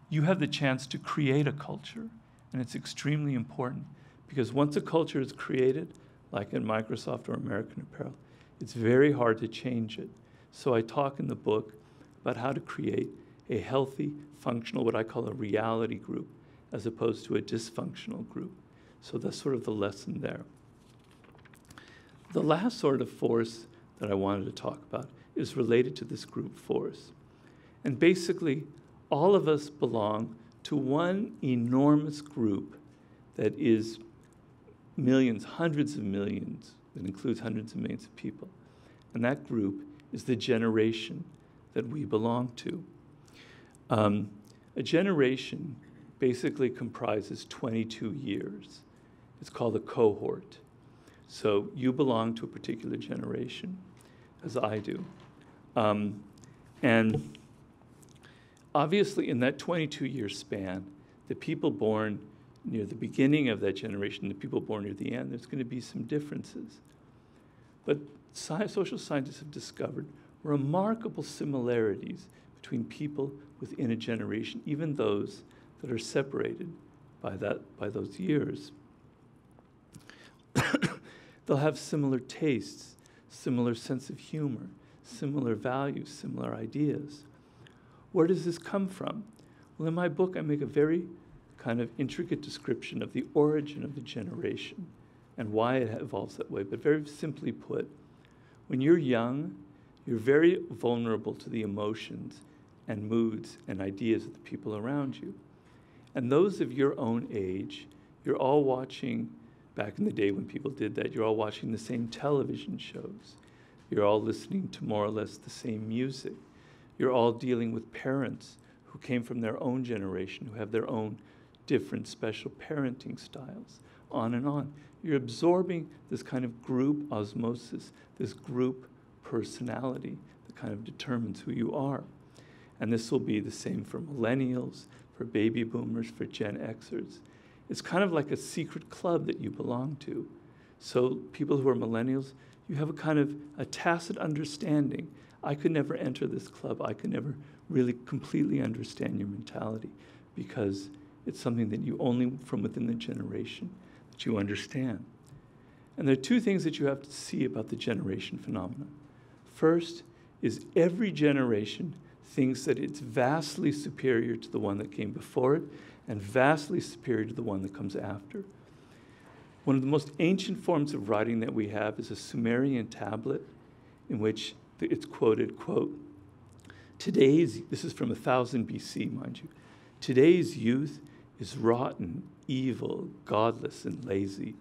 you have the chance to create a culture. And it's extremely important because once a culture is created, like in Microsoft or American Apparel, it's very hard to change it. So I talk in the book about how to create a healthy, functional, what I call a reality group, as opposed to a dysfunctional group. So that's sort of the lesson there. The last sort of force that I wanted to talk about is related to this group force. And basically, all of us belong to one enormous group that is millions, hundreds of millions, that includes hundreds of millions of people. And that group is the generation that we belong to. A generation basically comprises 22 years. It's called a cohort. So you belong to a particular generation, as I do. And obviously, in that 22-year span, the people born near the beginning of that generation, the people born near the end, there's going to be some differences. But social scientists have discovered remarkable similarities between people within a generation, even those that are separated by those years. They'll have similar tastes, similar sense of humor, similar values, similar ideas. Where does this come from? Well, in my book, I make a very kind of intricate description of the origin of the generation and why it evolves that way. But very simply put, when you're young, you're very vulnerable to the emotions and moods and ideas of the people around you. And those of your own age, you're all watching, back in the day when people did that, you're all watching the same television shows. You're all listening to more or less the same music. You're all dealing with parents who came from their own generation, who have their own different special parenting styles, on and on. You're absorbing this kind of group osmosis, this group personality that kind of determines who you are. And this will be the same for millennials, for baby boomers, for Gen Xers. It's kind of like a secret club that you belong to. So people who are millennials, you have a kind of a tacit understanding. I could never enter this club. I could never really completely understand your mentality because it's something that you only from within the generation that you understand. And there are two things that you have to see about the generation phenomenon. First is every generation thinks that it's vastly superior to the one that came before it and vastly superior to the one that comes after. One of the most ancient forms of writing that we have is a Sumerian tablet in which it's quoted, quote, "Today's," this is from 1000 BC, mind you, "today's youth is rotten, evil, godless, and lazy.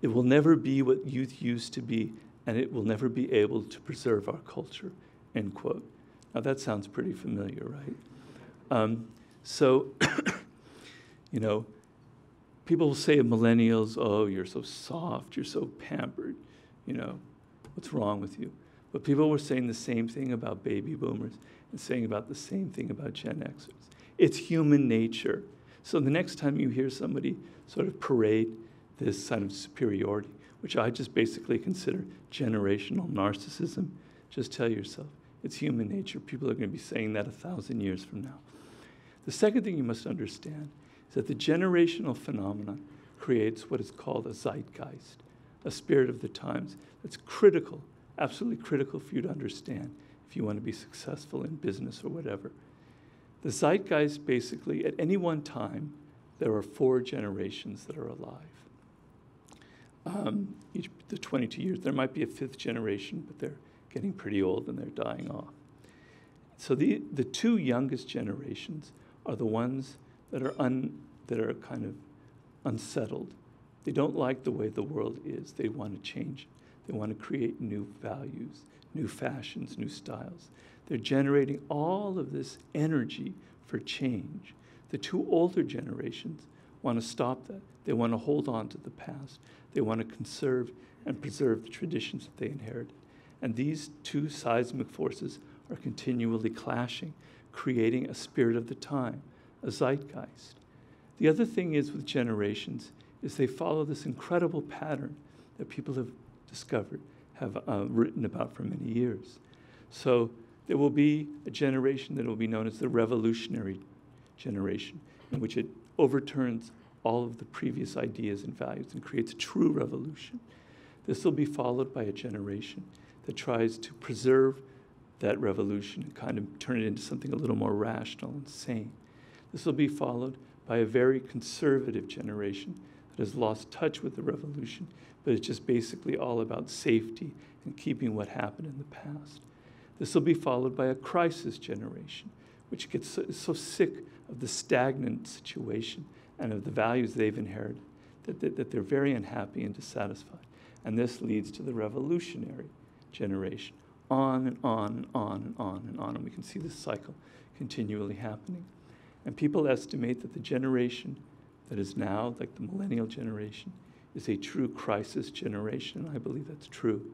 It will never be what youth used to be, and it will never be able to preserve our culture," end quote. Now that sounds pretty familiar, right? So, you know, people will say of millennials, "Oh, you're so soft, you're so pampered, you know, what's wrong with you?" But people were saying the same thing about baby boomers and saying about the same thing about Gen Xers. It's human nature. So the next time you hear somebody sort of parade this kind of superiority, which I just basically consider generational narcissism, just tell yourself, it's human nature. People are going to be saying that 1,000 years from now. The second thing you must understand is that the generational phenomenon creates what is called a zeitgeist, a spirit of the times that's critical, absolutely critical for you to understand if you want to be successful in business or whatever. The zeitgeist, basically, at any one time, there are 4 generations that are alive. The 22 years, there might be a 5th generation, but they're getting pretty old and they're dying off. So the 2 youngest generations are the ones that are kind of unsettled. They don't like the way the world is. They want to change it. They want to create new values, new fashions, new styles. They're generating all of this energy for change. The 2 older generations want to stop that. They want to hold on to the past. They want to conserve and preserve the traditions that they inherited. And these 2 seismic forces are continually clashing, creating a spirit of the time, a zeitgeist. The other thing is with generations is they follow this incredible pattern that people have discovered, have written about for many years. So there will be a generation that will be known as the revolutionary generation, in which it overturns all of the previous ideas and values and creates a true revolution. This will be followed by a generation that tries to preserve that revolution and kind of turn it into something a little more rational and sane. This will be followed by a very conservative generation that has lost touch with the revolution, but it's just basically all about safety and keeping what happened in the past. This will be followed by a crisis generation, which gets so sick of the stagnant situation and of the values they've inherited that they're very unhappy and dissatisfied. And this leads to the revolutionary generation, on and on and on and on and on. And we can see this cycle continually happening. And people estimate that the generation that is now, like the millennial generation, is a true crisis generation, and I believe that's true.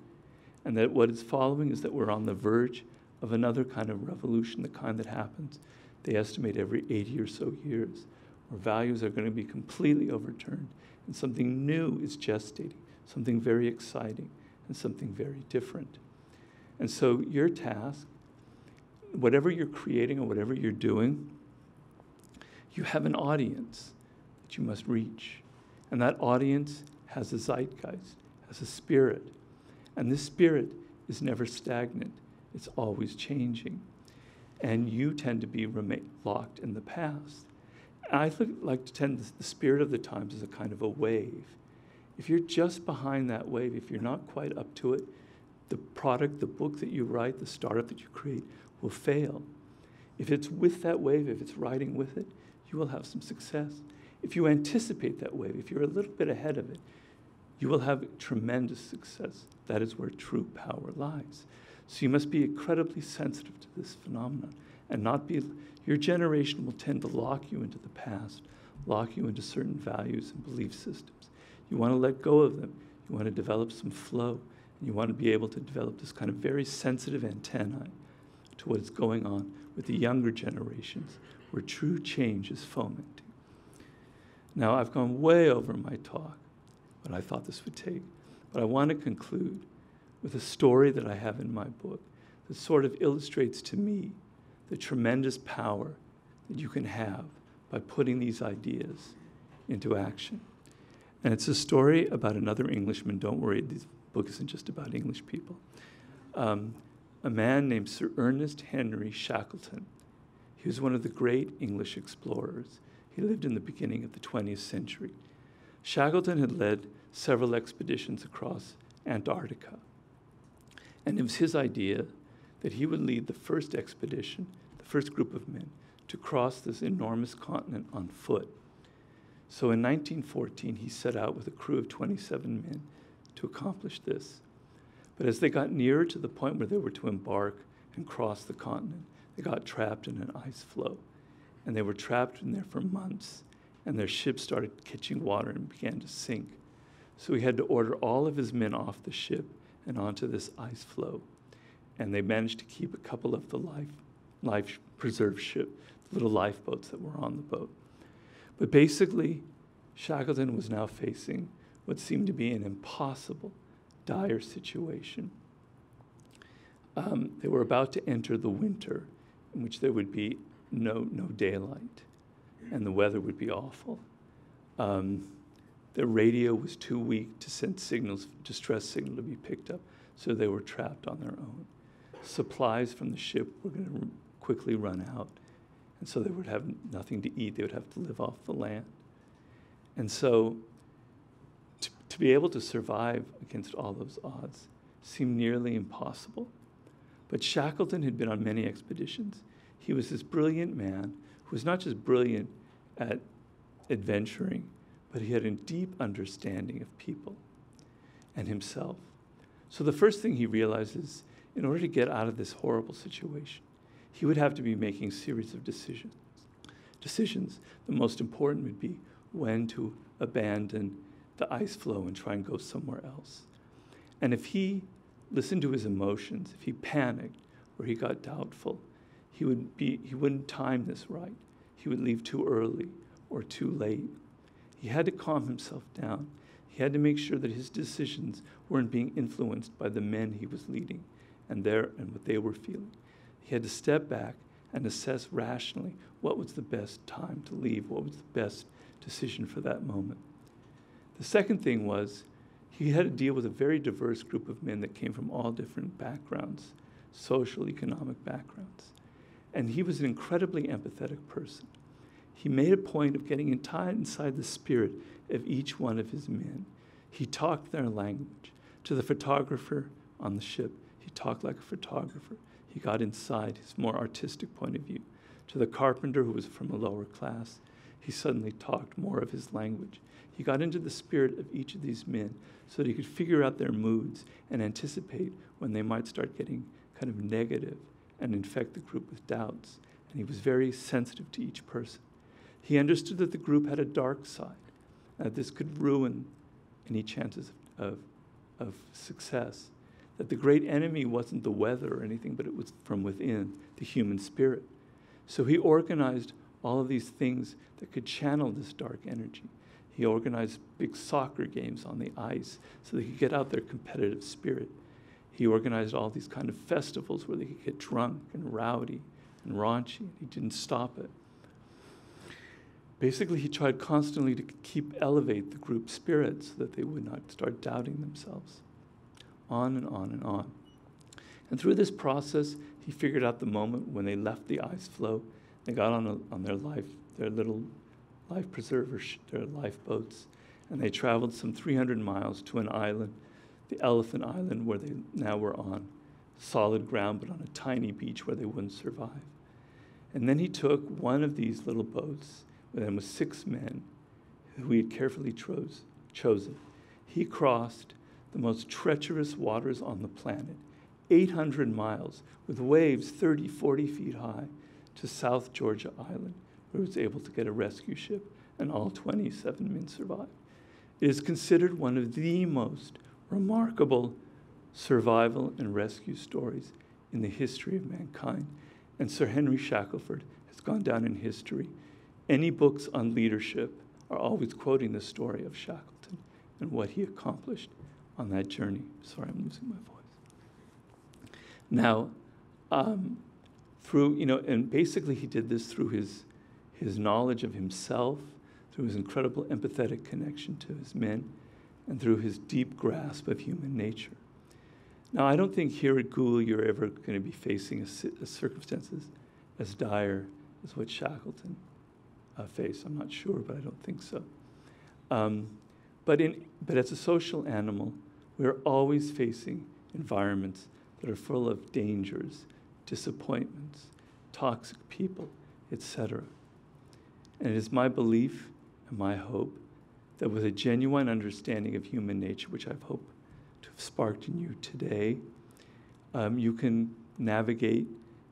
And that what is following is that we're on the verge of another kind of revolution, the kind that happens, they estimate, every 80 or so years, where values are going to be completely overturned, and something new is gestating, something very exciting, and something very different. And so your task, whatever you're creating or whatever you're doing, you have an audience that you must reach. And that audience has a zeitgeist, has a spirit. And this spirit is never stagnant. It's always changing. And you tend to be locked in the past. I like to tend the spirit of the times as a kind of a wave. If you're just behind that wave, if you're not quite up to it, the product, the book that you write, the startup that you create will fail. If it's with that wave, if it's riding with it, you will have some success. If you anticipate that wave, if you're a little bit ahead of it, you will have tremendous success. That is where true power lies. So you must be incredibly sensitive to this phenomenon and not be, your generation will tend to lock you into the past, lock you into certain values and belief systems. You want to let go of them. You want to develop some flow. And you want to be able to develop this kind of very sensitive antennae to what is going on with the younger generations, where true change is fomenting. Now, I've gone way over my talk, but I thought this would take. But I want to conclude with a story that I have in my book that sort of illustrates to me the tremendous power that you can have by putting these ideas into action. And it's a story about another Englishman. Don't worry, this book isn't just about English people. A man named Sir Ernest Henry Shackleton. He was one of the great English explorers. He lived in the beginning of the 20th century. Shackleton had led several expeditions across Antarctica. And it was his idea that he would lead the first expedition, the first group of men, to cross this enormous continent on foot. So in 1914, he set out with a crew of 27 men to accomplish this. But as they got nearer to the point where they were to embark and cross the continent, they got trapped in an ice floe. And they were trapped in there for months, and their ship started catching water and began to sink. So he had to order all of his men off the ship and onto this ice floe. And they managed to keep a couple of the life preserve ship, little lifeboats that were on the boat. But basically, Shackleton was now facing what seemed to be an impossible, dire situation. They were about to enter the winter, in which there would be no daylight, and the weather would be awful. The radio was too weak to send distress signal to be picked up, so they were trapped on their own. Supplies from the ship were going to quickly run out, and so they would have nothing to eat. They would have to live off the land. And so to be able to survive against all those odds seemed nearly impossible. But Shackleton had been on many expeditions. He was this brilliant man who was not just brilliant at adventuring, but he had a deep understanding of people and himself. So the first thing he realized is, in order to get out of this horrible situation, he would have to be making a series of decisions. The most important would be when to abandon the ice floe and try and go somewhere else. And if he listened to his emotions, if he panicked or he got doubtful, he wouldn't time this right. He would leave too early or too late. He had to calm himself down. He had to make sure that his decisions weren't being influenced by the men he was leading and what they were feeling. He had to step back and assess rationally what was the best time to leave, what was the best decision for that moment. The second thing was he had to deal with a very diverse group of men that came from all different backgrounds, social, economic backgrounds. And he was an incredibly empathetic person. He made a point of getting inside the spirit of each one of his men. He talked their language. To the photographer on the ship, he talked like a photographer. He got inside his more artistic point of view. To the carpenter who was from a lower class, he suddenly talked more of his language. He got into the spirit of each of these men so that he could figure out their moods and anticipate when they might start getting kind of negative and infect the group with doubts. And he was very sensitive to each person. He understood that the group had a dark side, that this could ruin any chances of success, that the great enemy wasn't the weather or anything, but it was from within, the human spirit. So he organized all of these things that could channel this dark energy. He organized big soccer games on the ice so they could get out their competitive spirit. He organized all these kind of festivals where they could get drunk and rowdy and raunchy. He didn't stop it. Basically, he tried constantly to elevate the group spirit so that they would not start doubting themselves. On and on and on. And through this process, he figured out the moment when they left the ice floe. They got on their little life preservers, their lifeboats, and they traveled some 300 miles to an island, the Elephant Island, where they now were on solid ground, but on a tiny beach where they wouldn't survive. And then he took one of these little boats, with them was 6 men, who he had carefully chosen. He crossed the most treacherous waters on the planet, 800 miles, with waves 30, 40 feet high, to South Georgia Island, where he was able to get a rescue ship, and all 27 men survived. It is considered one of the most remarkable survival and rescue stories in the history of mankind, and Sir Henry Shackelford has gone down in history. Any books on leadership are always quoting the story of Shackleton and what he accomplished on that journey. Sorry, I'm losing my voice. Now, and basically he did this through his knowledge of himself, through his incredible empathetic connection to his men, and through his deep grasp of human nature. Now, I don't think here at Google you're ever going to be facing circumstances as dire as what Shackleton faced. I'm not sure, but I don't think so. But as a social animal, we're always facing environments that are full of dangers, disappointments, toxic people, etc. And it is my belief and my hope that with a genuine understanding of human nature, which I've hoped to have sparked in you today, you can navigate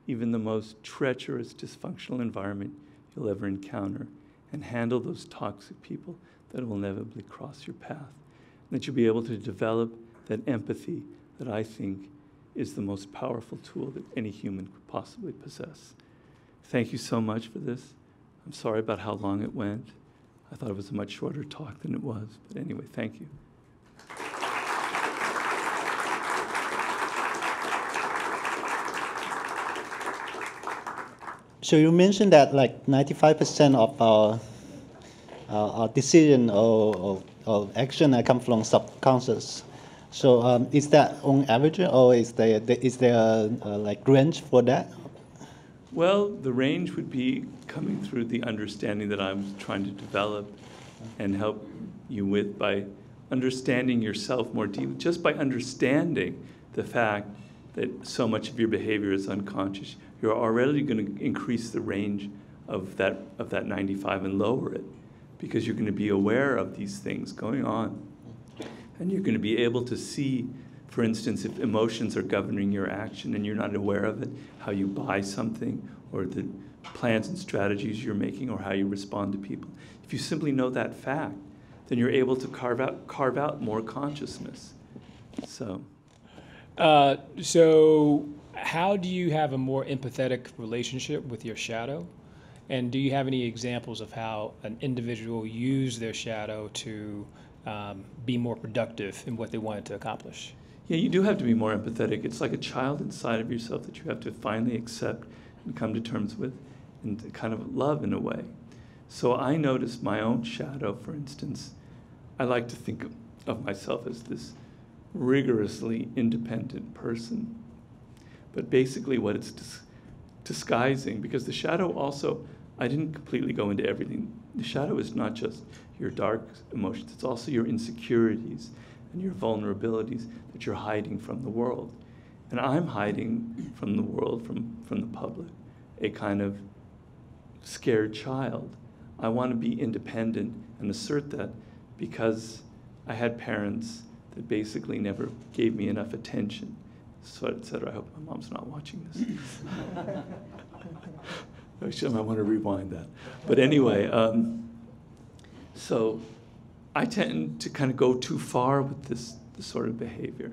even the most treacherous, dysfunctional environment you'll ever encounter and handle those toxic people that will inevitably cross your path. And that you'll be able to develop that empathy that I think is the most powerful tool that any human could possibly possess. Thank you so much for this. I'm sorry about how long it went. I thought it was a much shorter talk than it was. But anyway, thank you. So you mentioned that like 95% of our decision or action come from subconscious. So is that on average, or is there like range for that? Well, the range would be coming through the understanding that I'm trying to develop and help you with by understanding yourself more deeply. Just by understanding the fact that so much of your behavior is unconscious, you're already going to increase the range of that 95 and lower it, because you're going to be aware of these things going on. And you're going to be able to see, for instance, if emotions are governing your action and you're not aware of it, how you buy something, or the plans and strategies you're making, or how you respond to people. If you simply know that fact, then you're able to carve out more consciousness. So how do you have a more empathetic relationship with your shadow? And do you have any examples of how an individual used their shadow to be more productive in what they wanted to accomplish? Yeah, you do have to be more empathetic. It's like a child inside of yourself that you have to finally accept and come to terms with and kind of love in a way. So I notice my own shadow, for instance. I like to think of myself as this rigorously independent person. But basically what it's disguising, because the shadow also, I didn't completely go into everything. The shadow is not just your dark emotions, it's also your insecurities and your vulnerabilities that you're hiding from the world. And I'm hiding from the world, from the public, a kind of scared child. I want to be independent and assert that because I had parents that basically never gave me enough attention, so et cetera. I hope my mom's not watching this. Actually, I might want to rewind that. But anyway, so I tend to kind of go too far with this sort of behavior.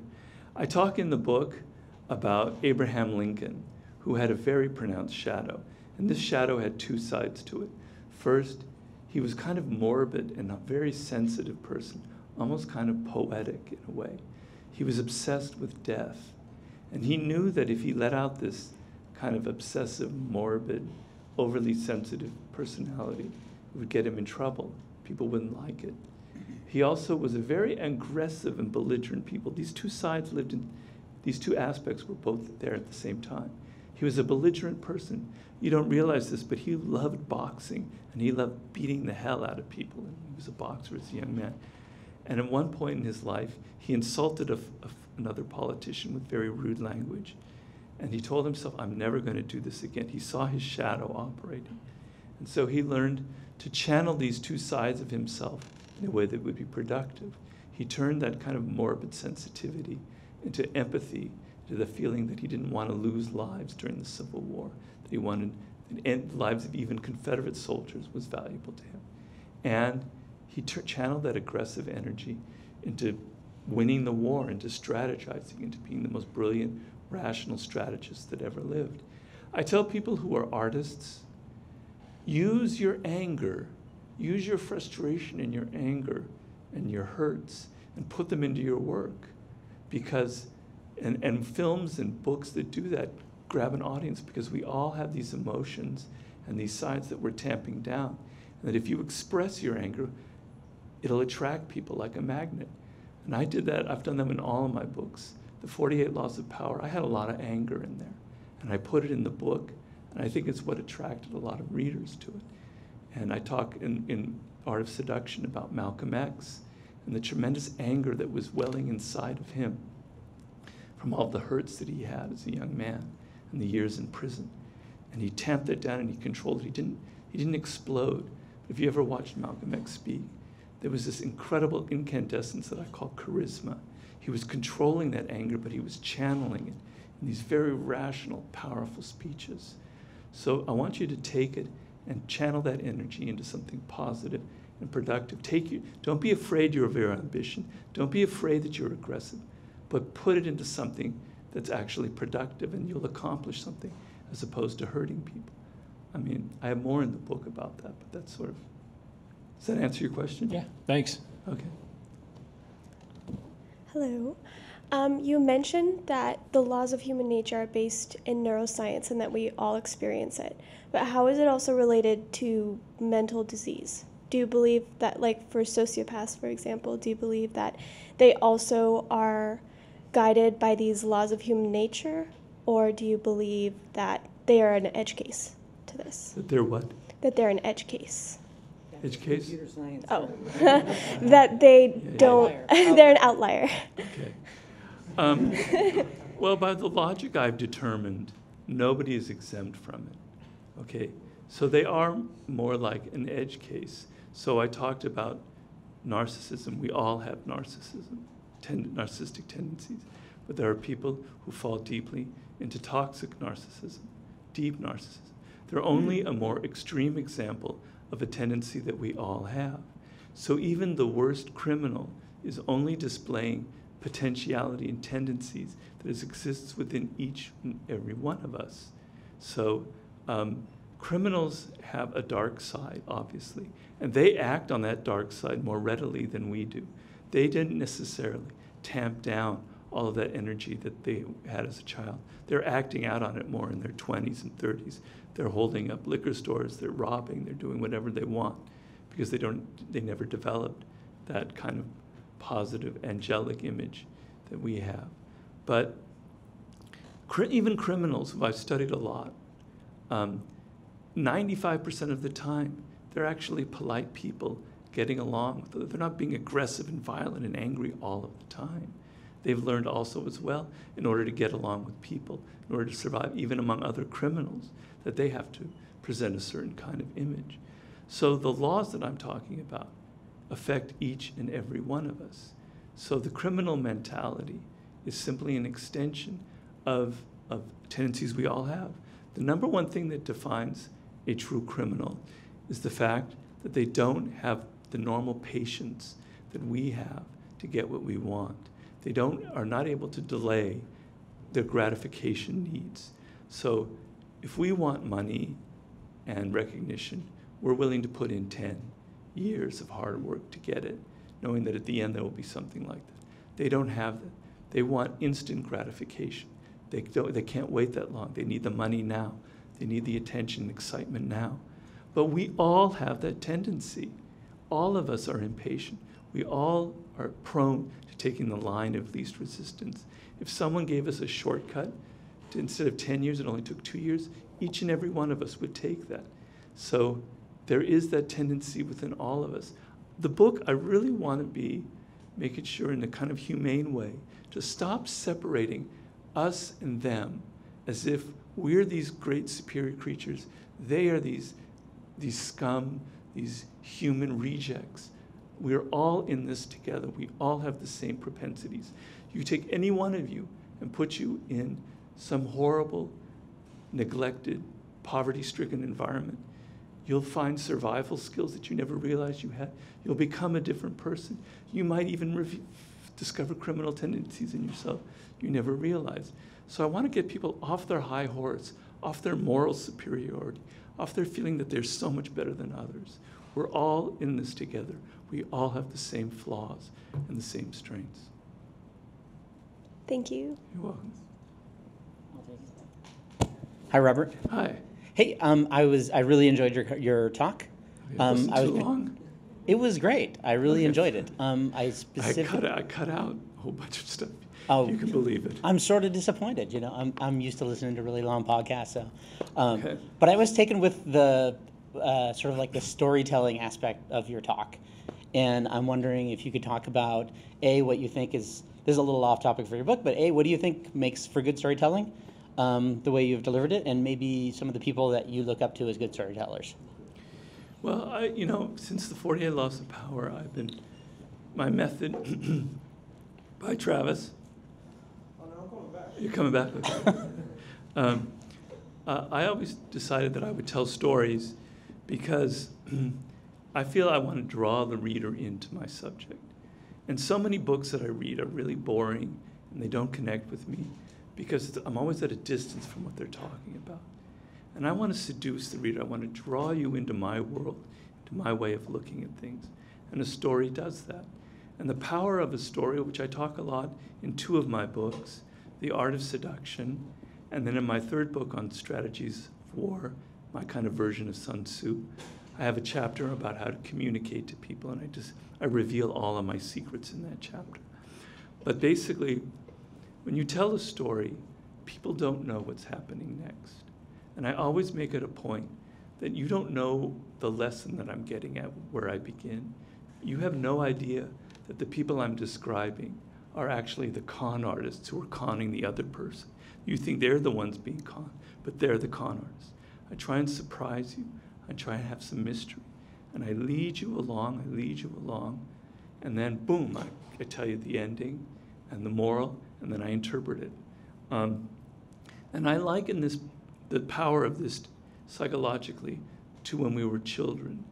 I talk in the book about Abraham Lincoln, who had a very pronounced shadow. And this shadow had two sides to it. First, he was kind of morbid and a very sensitive person, almost kind of poetic in a way. He was obsessed with death. And he knew that if he let out this kind of obsessive, morbid, overly sensitive personality, it would get him in trouble. People wouldn't like it. He also was a very aggressive and belligerent people. These two sides lived in, these two aspects were both there at the same time. He was a belligerent person. You don't realize this, but he loved boxing, and he loved beating the hell out of people. And he was a boxer as a young man. And at one point in his life, he insulted another politician with very rude language. And he told himself, I'm never going to do this again. He saw his shadow operating. And so he learned to channel these two sides of himself in a way that would be productive. He turned that kind of morbid sensitivity into empathy, to the feeling that he didn't want to lose lives during the Civil War, that he wanted the end lives of even Confederate soldiers was valuable to him. And he channeled that aggressive energy into winning the war, into strategizing, into being the most brilliant, rational strategist that ever lived. I tell people who are artists, use your anger, use your frustration and your anger and your hurts and put them into your work. Because, and films and books that do that grab an audience, because we all have these emotions and these sides that we're tamping down. And that if you express your anger, it'll attract people like a magnet. And I did that, I've done them in all of my books. The 48 Laws of Power, I had a lot of anger in there. And I put it in the book, and I think it's what attracted a lot of readers to it. And I talk in Art of Seduction about Malcolm X and the tremendous anger that was welling inside of him from all the hurts that he had as a young man and the years in prison. And he tamped it down and he controlled it. He didn't explode. But if you ever watched Malcolm X speak, there was this incredible incandescence that I call charisma. He was controlling that anger, but he was channeling it in these very rational, powerful speeches. So I want you to take it and channel that energy into something positive and productive. Don't be afraid you're of your ambition. Don't be afraid that you're aggressive, but put it into something that's actually productive, and you'll accomplish something as opposed to hurting people. I mean, I have more in the book about that, but that's sort of, does that answer your question? Yeah, thanks. Okay. Hello. You mentioned that the laws of human nature are based in neuroscience and that we all experience it. But how is it also related to mental disease? Do you believe that, like for sociopaths, for example, do you believe that they also are guided by these laws of human nature? Or do you believe that they are an edge case to this? That they're what? That they're an edge case. Edge case? Computer science. Oh, that they don't, they're an outlier. Okay. Well, by the logic I've determined, nobody is exempt from it. Okay? So they are more like an edge case. So I talked about narcissism. We all have narcissism, narcissistic tendencies. But there are people who fall deeply into toxic narcissism, deep narcissism. They're only a more extreme example of a tendency that we all have. So even the worst criminal is only displaying potentiality and tendencies that exists within each and every one of us. So criminals have a dark side, obviously, and they act on that dark side more readily than we do. They didn't necessarily tamp down all of that energy that they had as a child. They're acting out on it more in their 20s and 30s. They're holding up liquor stores, they're robbing, they're doing whatever they want because they never developed that kind of positive angelic image that we have. But even criminals, who I've studied a lot, 95% of the time, they're actually polite people getting along with it. They're not being aggressive and violent and angry all of the time. They've learned also as well, in order to get along with people, in order to survive, even among other criminals, that they have to present a certain kind of image. So the laws that I'm talking about affect each and every one of us. So the criminal mentality is simply an extension of tendencies we all have. The number one thing that defines a true criminal is the fact that they don't have the normal patience that we have to get what we want. They are not able to delay their gratification needs. So if we want money and recognition, we're willing to put in 10 years of hard work to get it, knowing that at the end there will be something like that. They don't have that. They want instant gratification. They can't wait that long. They need the money now. They need the attention and excitement now. But we all have that tendency. All of us are impatient. We all are prone to taking the line of least resistance. If someone gave us a shortcut, instead of 10 years, it only took 2 years, each and every one of us would take that. So there is that tendency within all of us. The book, I really want to be making sure in a kind of humane way to stop separating us and them as if we're these great superior creatures. They are these scum, these human rejects. We're all in this together. We all have the same propensities. You take any one of you and put you in some horrible, neglected, poverty-stricken environment, you'll find survival skills that you never realized you had. You'll become a different person. You might even discover criminal tendencies in yourself you never realized. So I want to get people off their high horse, off their moral superiority, off their feeling that they're so much better than others. We're all in this together. We all have the same flaws and the same strengths. Thank you. You're welcome. Hi, Robert. Hi. Hey, I really enjoyed your talk. It wasn't too long. It was great. I really enjoyed it. I cut out a whole bunch of stuff. Oh, You can believe it. I'm sort of disappointed. You know, I'm used to listening to really long podcasts. So, Okay. But I was taken with the sort of like the storytelling aspect of your talk, and I'm wondering if you could talk about what you think is this is a little off topic for your book, but A, what do you think makes for good storytelling, the way you've delivered it, and maybe some of the people that you look up to as good storytellers? Well, since the 48 Laws of Power, my method, by Travis. Oh, no, I'm coming back. You're coming back? Okay. I always decided that I would tell stories because I feel I want to draw the reader into my subject. And so many books that I read are really boring and they don't connect with me because I'm always at a distance from what they're talking about. And I want to seduce the reader. I want to draw you into my world, into my way of looking at things. And a story does that. And the power of a story, which I talk a lot in 2 of my books, The Art of Seduction, and then in my 3rd book on strategies of war, my kind of version of Sun Tzu, I have a chapter about how to communicate to people, and I reveal all of my secrets in that chapter. But basically, when you tell a story, people don't know what's happening next. And I always make it a point that you don't know the lesson that I'm getting at where I begin. You have no idea that the people I'm describing are actually the con artists who are conning the other person. You think they're the ones being conned, but they're the con artists. I try and surprise you. I try and have some mystery. And I lead you along, and then boom, I tell you the ending and the moral, and then I interpret it. And I liken the power of this psychologically to when we were children.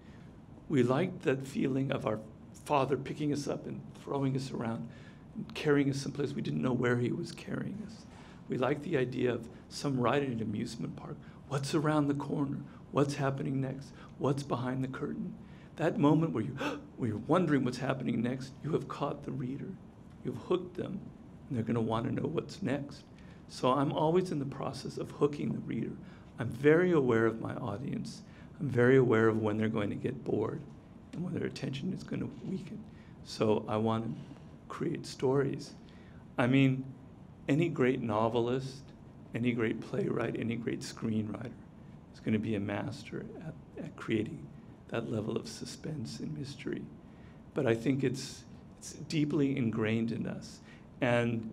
We liked that feeling of our father picking us up and throwing us around, and carrying us someplace we didn't know where he was carrying us. We liked the idea of some ride at an amusement park. What's around the corner? What's happening next? What's behind the curtain? That moment where you're wondering what's happening next, you have caught the reader. You've hooked them, and they're going to want to know what's next. So I'm always in the process of hooking the reader. I'm very aware of my audience. I'm very aware of when they're going to get bored and when their attention is going to weaken. So I want to create stories. I mean, any great novelist, any great playwright, any great screenwriter is going to be a master at creating that level of suspense and mystery. But I think it's deeply ingrained in us. And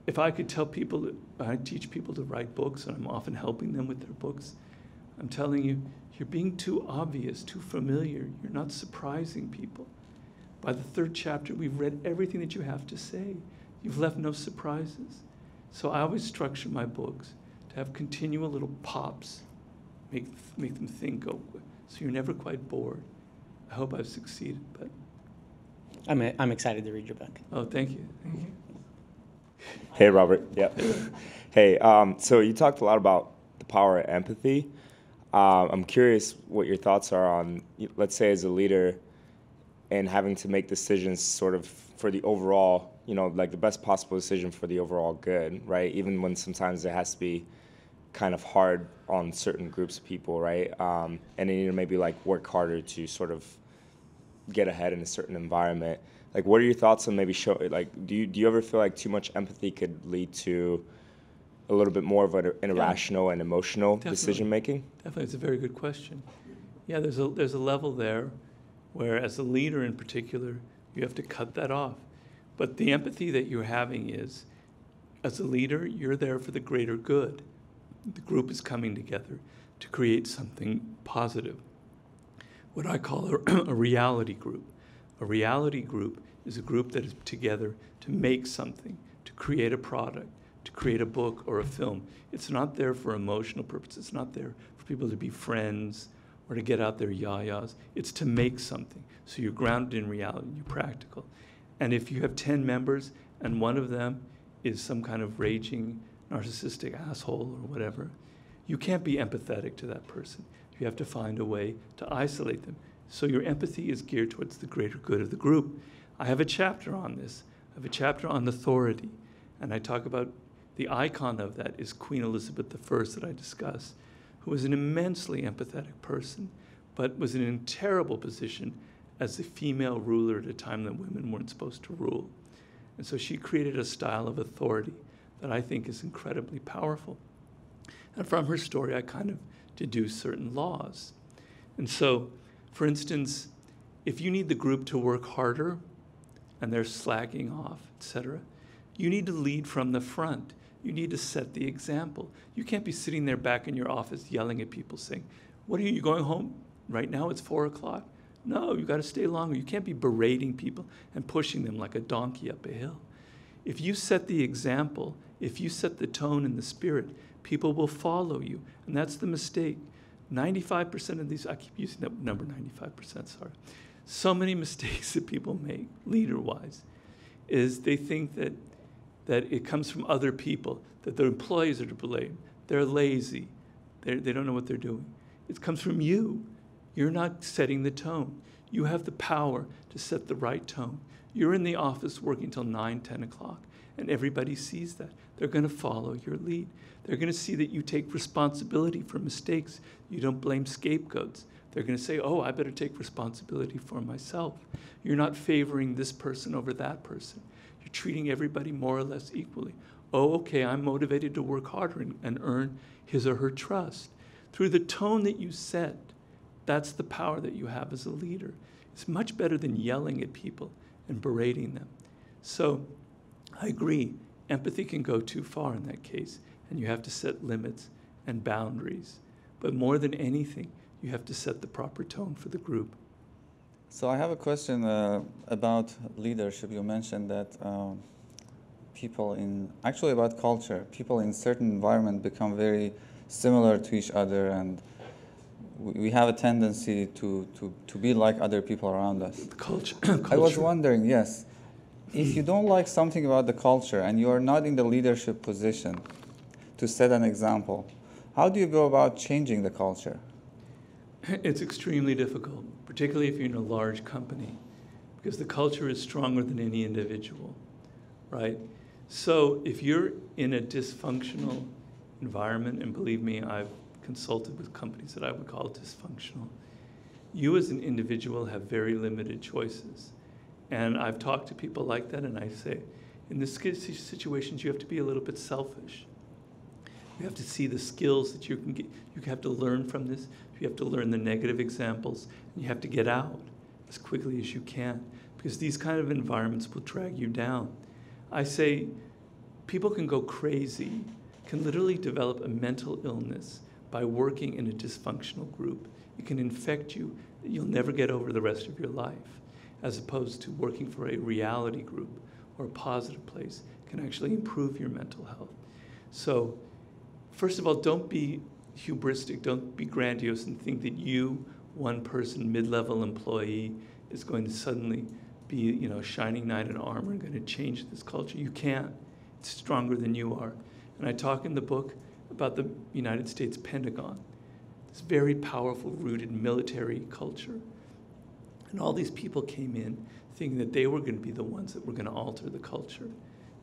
if I could tell people, I teach people to write books, and I'm often helping them with their books, I'm telling you, you're being too obvious, too familiar. You're not surprising people. By the 3rd chapter, we've read everything that you have to say. You've left no surprises. So I always structure my books to have continual little pops, make them think, so you're never quite bored. I hope I've succeeded, but. I'm excited to read your book. Oh, thank you. Thank you. Hey, Robert. Yep. Hey, so you talked a lot about the power of empathy. I'm curious what your thoughts are on, let's say, as a leader and having to make decisions sort of for the overall, like the best possible decision for the overall good, right? Even when sometimes it has to be kind of hard on certain groups of people, right? And then, maybe like work harder to sort of get ahead in a certain environment. Like, what are your thoughts on maybe do you ever feel like too much empathy could lead to a little bit more of an irrational and emotional decision making? Definitely, it's a very good question. Yeah, there's a level there where, as a leader in particular, you have to cut that off. But the empathy that you're having is, as a leader, you're there for the greater good. The group is coming together to create something positive. What I call a reality group. A reality group is a group that is together to make something, to create a product, to create a book or a film. It's not there for emotional purposes. It's not there for people to be friends or to get out their yayas. It's to make something. So you're grounded in reality, you're practical. And if you have 10 members and one of them is some kind of raging narcissistic asshole or whatever, you can't be empathetic to that person. You have to find a way to isolate them. So your empathy is geared towards the greater good of the group. I have a chapter on this. I have a chapter on authority. And I talk about the icon of that is Queen Elizabeth I that I discuss, who was an immensely empathetic person, but was in a terrible position as the female ruler at a time that women weren't supposed to rule. And so she created a style of authority that I think is incredibly powerful. And from her story, I kind of deduce certain laws. And so, for instance, if you need the group to work harder, and they're slacking off, etc. You need to lead from the front. You need to set the example. You can't be sitting there back in your office yelling at people saying, what are you going home? Right now it's 4 o'clock. No, you got to stay longer. You can't be berating people and pushing them like a donkey up a hill. If you set the example, if you set the tone and the spirit, people will follow you. And that's the mistake. 95% of these, I keep using that number 95%, sorry. So many mistakes that people make, leader-wise, is they think that it comes from other people, that their employees are to blame. They're lazy. They don't know what they're doing. It comes from you. You're not setting the tone. You have the power to set the right tone. You're in the office working till 9, 10 o'clock, and everybody sees that. They're going to follow your lead. They're going to see that you take responsibility for mistakes. You don't blame scapegoats. They're going to say, oh, I better take responsibility for myself. You're not favoring this person over that person. You're treating everybody more or less equally. Oh, okay, I'm motivated to work harder and earn his or her trust. Through the tone that you set, that's the power that you have as a leader. It's much better than yelling at people and berating them. So I agree, empathy can go too far in that case, and you have to set limits and boundaries. But more than anything, you have to set the proper tone for the group. So I have a question about leadership. You mentioned that actually about culture, people in certain environment become very similar to each other, and we have a tendency to be like other people around us. Culture. I was wondering, yes, if you don't like something about the culture and you are not in the leadership position to set an example, how do you go about changing the culture? It's extremely difficult, particularly if you're in a large company, because the culture is stronger than any individual, right? So if you're in a dysfunctional environment, and believe me, I've consulted with companies that I would call dysfunctional, you as an individual have very limited choices. And I've talked to people like that, and I say, in this situations, you have to be a little bit selfish. You have to see the skills that you can get. You have to learn from this. You have to learn the negative examples, and you have to get out as quickly as you can, because these kind of environments will drag you down. I say people can go crazy, can literally develop a mental illness by working in a dysfunctional group. It can infect you that you'll never get over the rest of your life, as opposed to working for a reality group or a positive place can actually improve your mental health. So first of all, don't be hubristic, don't be grandiose and think that you, one person, mid-level employee, is going to suddenly be, a shining knight in armor and going to change this culture. You can't. It's stronger than you are. And I talk in the book about the United States Pentagon, this very powerful, rooted military culture. And all these people came in thinking that they were going to be the ones that were going to alter the culture.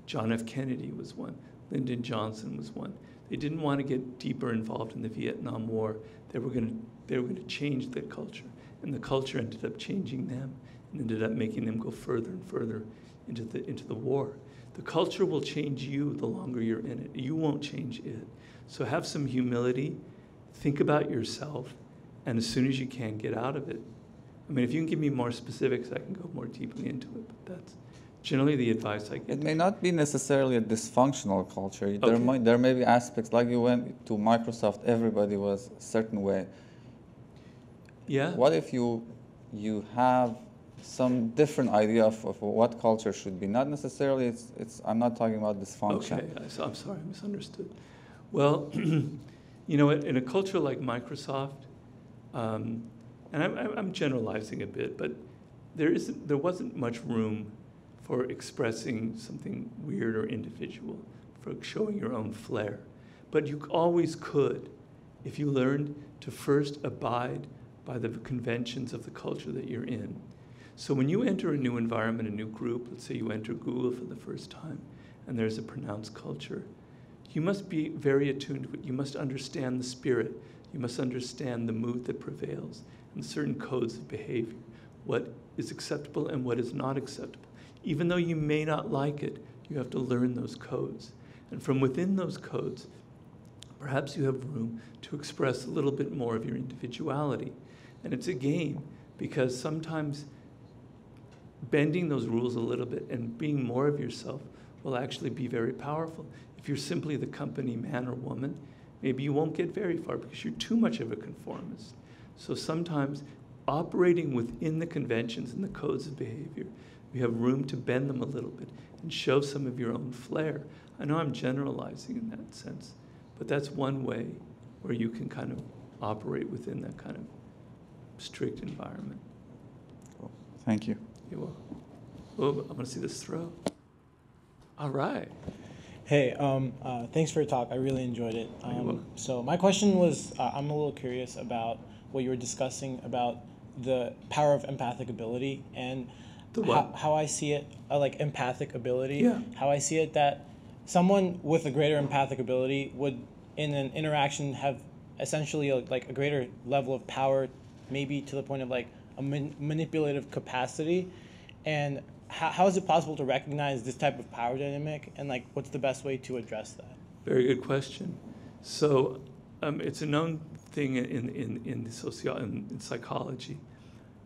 John F. Kennedy was one. Lyndon Johnson was one. They didn't want to get deeper involved in the Vietnam War. They were going to change the culture, and the culture ended up changing them, and ended up making them go further and further into the war. The culture will change you the longer you're in it. You won't change it. So have some humility, think about yourself, and as soon as you can, get out of it. I mean, if you can give me more specifics, I can go more deeply into it, but that's generally the advice I get. It may not be necessarily a dysfunctional culture. Okay. There may be aspects, like you went to Microsoft, everybody was a certain way. Yeah. What if you have some different idea of what culture should be? Not necessarily, I'm not talking about dysfunction. Okay, I'm sorry, I misunderstood. Well, in a culture like Microsoft, and I'm generalizing a bit, but there wasn't much room for expressing something weird or individual, for showing your own flair. But you always could if you learned to first abide by the conventions of the culture that you're in. So when you enter a new environment, a new group, let's say you enter Google for the first time, and there's a pronounced culture, you must be very attuned to it. You must understand the spirit. You must understand the mood that prevails and certain codes of behavior, what is acceptable and what is not acceptable. Even though you may not like it, you have to learn those codes. And from within those codes, perhaps you have room to express a little bit more of your individuality. And it's a game, because sometimes bending those rules a little bit and being more of yourself will actually be very powerful. If you're simply the company man or woman, maybe you won't get very far because you're too much of a conformist. So sometimes operating within the conventions and the codes of behavior, you have room to bend them a little bit and show some of your own flair. I know I'm generalizing in that sense, but that's one way where you can kind of operate within that kind of strict environment. Cool. Thank you. You're welcome. Oh, I want to see this throw. All right. Hey, thanks for your talk. I really enjoyed it. So my question was, I'm a little curious about what you were discussing about the power of empathic ability and how I see it, like empathic ability. Yeah. How I see it that someone with a greater empathic ability would, in an interaction, have essentially like a greater level of power, maybe to the point of like a manipulative capacity. And how is it possible to recognize this type of power dynamic, and like what's the best way to address that? Very good question. So it's a known thing in psychology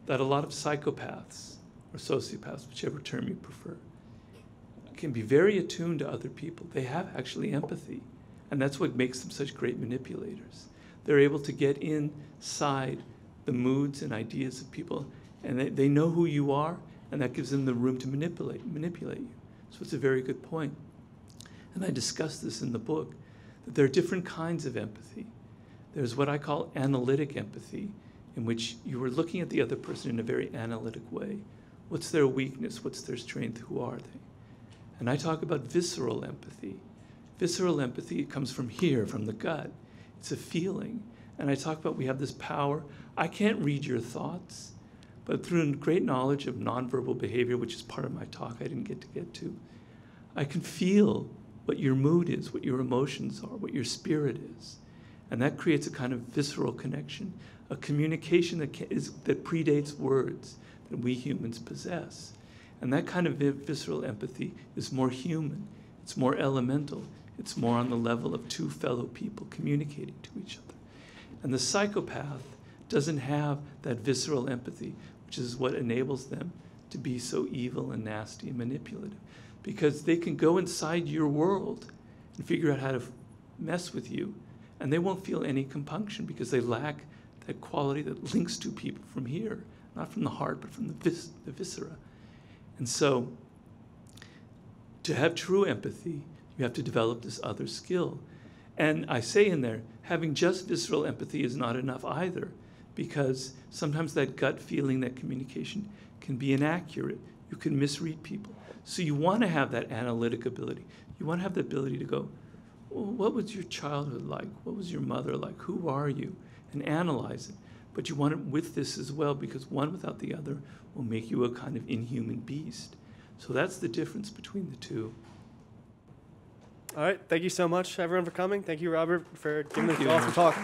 that a lot of psychopaths or sociopaths, whichever term you prefer, can be very attuned to other people. They have actually empathy, and that's what makes them such great manipulators. They're able to get inside the moods and ideas of people, and they know who you are, and that gives them the room to manipulate you. So it's a very good point. And I discuss this in the book, that there are different kinds of empathy. There's what I call analytic empathy, in which you are looking at the other person in a very analytic way. What's their weakness? What's their strength? Who are they? And I talk about visceral empathy. Visceral empathy comes from here, from the gut. It's a feeling. And I talk about we have this power. I can't read your thoughts, but through great knowledge of nonverbal behavior, which is part of my talk I didn't get to, I can feel what your mood is, what your emotions are, what your spirit is. And that creates a kind of visceral connection, a communication that predates words that we humans possess. And that kind of visceral empathy is more human, it's more elemental, it's more on the level of two fellow people communicating to each other. And the psychopath doesn't have that visceral empathy, which is what enables them to be so evil and nasty and manipulative. Because they can go inside your world and figure out how to mess with you, and they won't feel any compunction because they lack that quality that links to people from here, not from the heart, but from the viscera. And so, to have true empathy, you have to develop this other skill. And I say in there, having just visceral empathy is not enough either, because sometimes that gut feeling, that communication can be inaccurate. You can misread people. So you want to have that analytic ability. You want to have the ability to go, well, what was your childhood like? What was your mother like? Who are you? And analyze it. But you want it with this as well, because one without the other will make you a kind of inhuman beast. So that's the difference between the two. All right. Thank you so much, everyone, for coming. Thank you, Robert, for giving this awesome talk.